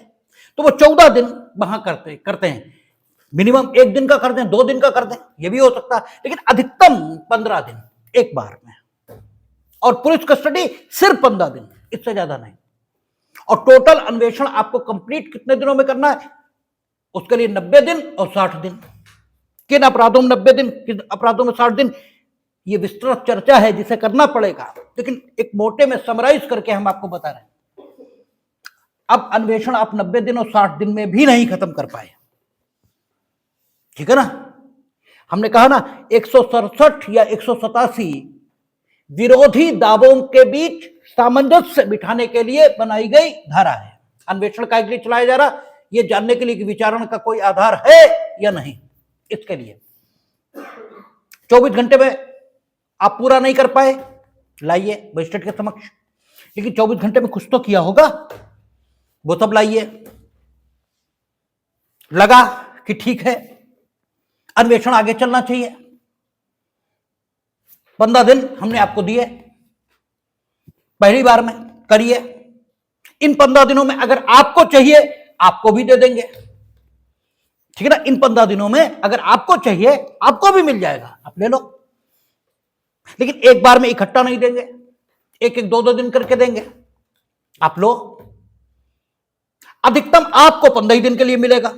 तो वो 14 दिन वहां करते हैं। मिनिमम 1 दिन का कर दें, 2 दिन का कर दें, ये भी हो सकता है, लेकिन अधिकतम 15 दिन एक बार में, और पुलिस कस्टडी सिर्फ 15 दिन, इससे ज्यादा नहीं। और टोटल अन्वेषण आपको कंप्लीट कितने दिनों में करना है, उसके लिए 90 दिन और 60 दिन। किन अपराधों में 90 दिन, किन अपराधों में 60 दिन, ये विस्तृत चर्चा है जिसे करना पड़ेगा, लेकिन एक मोटे में समराइज करके हम आपको बता रहे हैं। अब अन्वेषण आप 90 दिन और 60 दिन में भी नहीं खत्म कर पाए, ठीक है ना। हमने कहा ना 167 या 187 विरोधी दावों के बीच सामंजस्य बिठाने के लिए बनाई गई धारा है। अन्वेषण का लिए चलाया जा रहा, ये जानने के लिए कि विचारण का कोई आधार है या नहीं, इसके लिए 24 घंटे में आप पूरा नहीं कर पाए, लाइए मजिस्ट्रेट के समक्ष, लेकिन 24 घंटे में कुछ तो किया होगा, वो सब लाइए। लगा कि ठीक है अन्वेषण आगे चलना चाहिए, 15 दिन हमने आपको दिए, पहली बार में करिए। इन 15 दिनों में अगर आपको चाहिए आपको भी दे देंगे, ठीक है ना। इन 15 दिनों में अगर आपको चाहिए आपको भी मिल जाएगा, आप ले लो, लेकिन एक बार में इकट्ठा नहीं देंगे, एक एक 2-2 दिन करके देंगे, आप लो। अधिकतम आपको 15 ही दिन के लिए मिलेगा,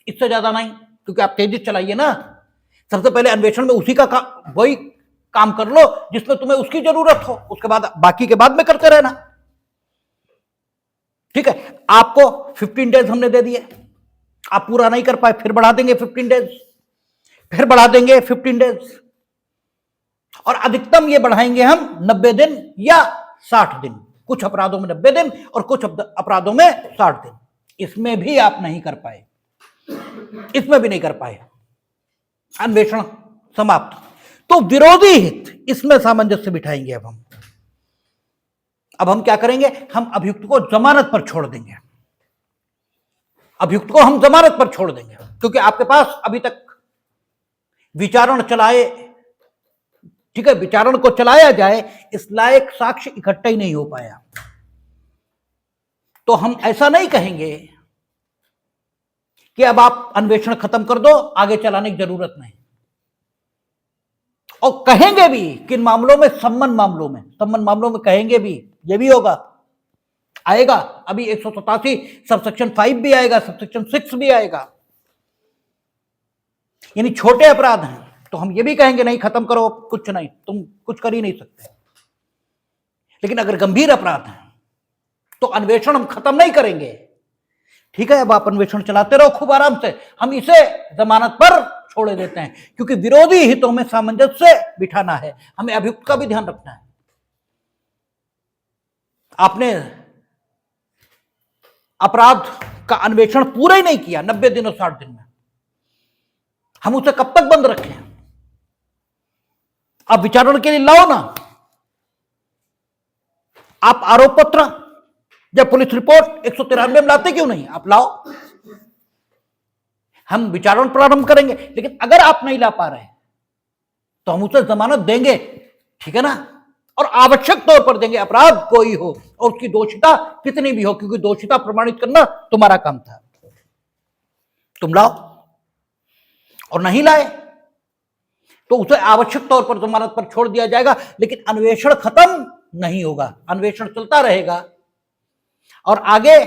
इससे ज्यादा नहीं, क्योंकि आप तेजी चलाइए ना। सबसे पहले अन्वेषण में उसी का वही काम कर लो जिसमें तुम्हें उसकी जरूरत हो, उसके बाद बाकी के बाद में करते रहना, ठीक है। आपको 15 डेज हमने दे दिए, आप पूरा नहीं कर पाए, फिर बढ़ा देंगे 15 डेज, फिर बढ़ा देंगे 15 डेज, और अधिकतम ये बढ़ाएंगे हम 90 दिन या 60 दिन। कुछ अपराधों में 90 दिन और कुछ अपराधों में 60 दिन। इसमें भी आप नहीं कर पाए, इसमें भी नहीं कर पाए, अन्वेषण समाप्त। तो विरोधी हित, इसमें सामंजस्य बिठाएंगे। अब हम क्या करेंगे, हम अभियुक्त को जमानत पर छोड़ देंगे, अभियुक्त को हम जमानत पर छोड़ देंगे, क्योंकि आपके पास अभी तक विचारण चलाए, ठीक है, विचारण को चलाया जाए इस लायक साक्ष्य इकट्ठा ही नहीं हो पाया। तो हम ऐसा नहीं कहेंगे कि अब आप अन्वेषण खत्म कर दो, आगे चलाने की जरूरत नहीं। और कहेंगे भी किन मामलों में, सम्मन मामलों में कहेंगे भी, ये भी होगा, आएगा। अभी 187 सबसेक्शन 5 भी आएगा, सबसेक्शन 6 भी आएगा, यानी छोटे अपराध हैं, तो हम ये भी कहेंगे नहीं खत्म करो, कुछ नहीं, तुम कुछ कर ही नहीं सकते। लेकिन अगर गंभीर अपराध हैं तो अन्वेषण हम खत्म नहीं करेंगे, ठीक है। अब आप अन्वेषण चलाते रहो खूब आराम से, हम इसे जमानत पर छोड़े देते हैं, क्योंकि विरोधी हितों में सामंजस्य बिठाना है, हमें अभियुक्त का भी ध्यान रखना है। आपने अपराध का अन्वेषण पूरा ही नहीं किया 90 दिन और 60 दिन में, हम उसे कब तक बंद रखें? आप विचारण के लिए लाओ ना, आप आरोप पत्र या पुलिस रिपोर्ट 193 में लाते क्यों नहीं? आप लाओ, हम विचारण प्रारंभ करेंगे। लेकिन अगर आप नहीं ला पा रहे तो हम उसे जमानत देंगे, ठीक है ना, और आवश्यक तौर पर देंगे, अपराध कोई हो और उसकी दोषिता कितनी भी हो, क्योंकि दोषिता प्रमाणित करना तुम्हारा काम था। तुम लाओ, और नहीं लाए तो उसे आवश्यक तौर पर जमानत पर छोड़ दिया जाएगा, लेकिन अन्वेषण खत्म नहीं होगा, अन्वेषण चलता रहेगा और आगे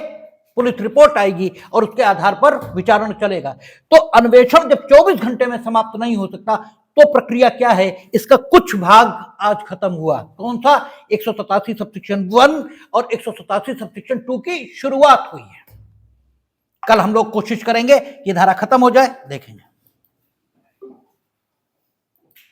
पुलिस रिपोर्ट आएगी और उसके आधार पर विचारण चलेगा। तो अन्वेषण जब 24 घंटे में समाप्त नहीं हो सकता तो प्रक्रिया क्या है, इसका कुछ भाग आज खत्म हुआ। कौन सा? 187 सबसेक्शन 1 और 187 सबसेक्शन 2 की शुरुआत हुई है। कल हम लोग कोशिश करेंगे कि धारा खत्म हो जाए, देखेंगे।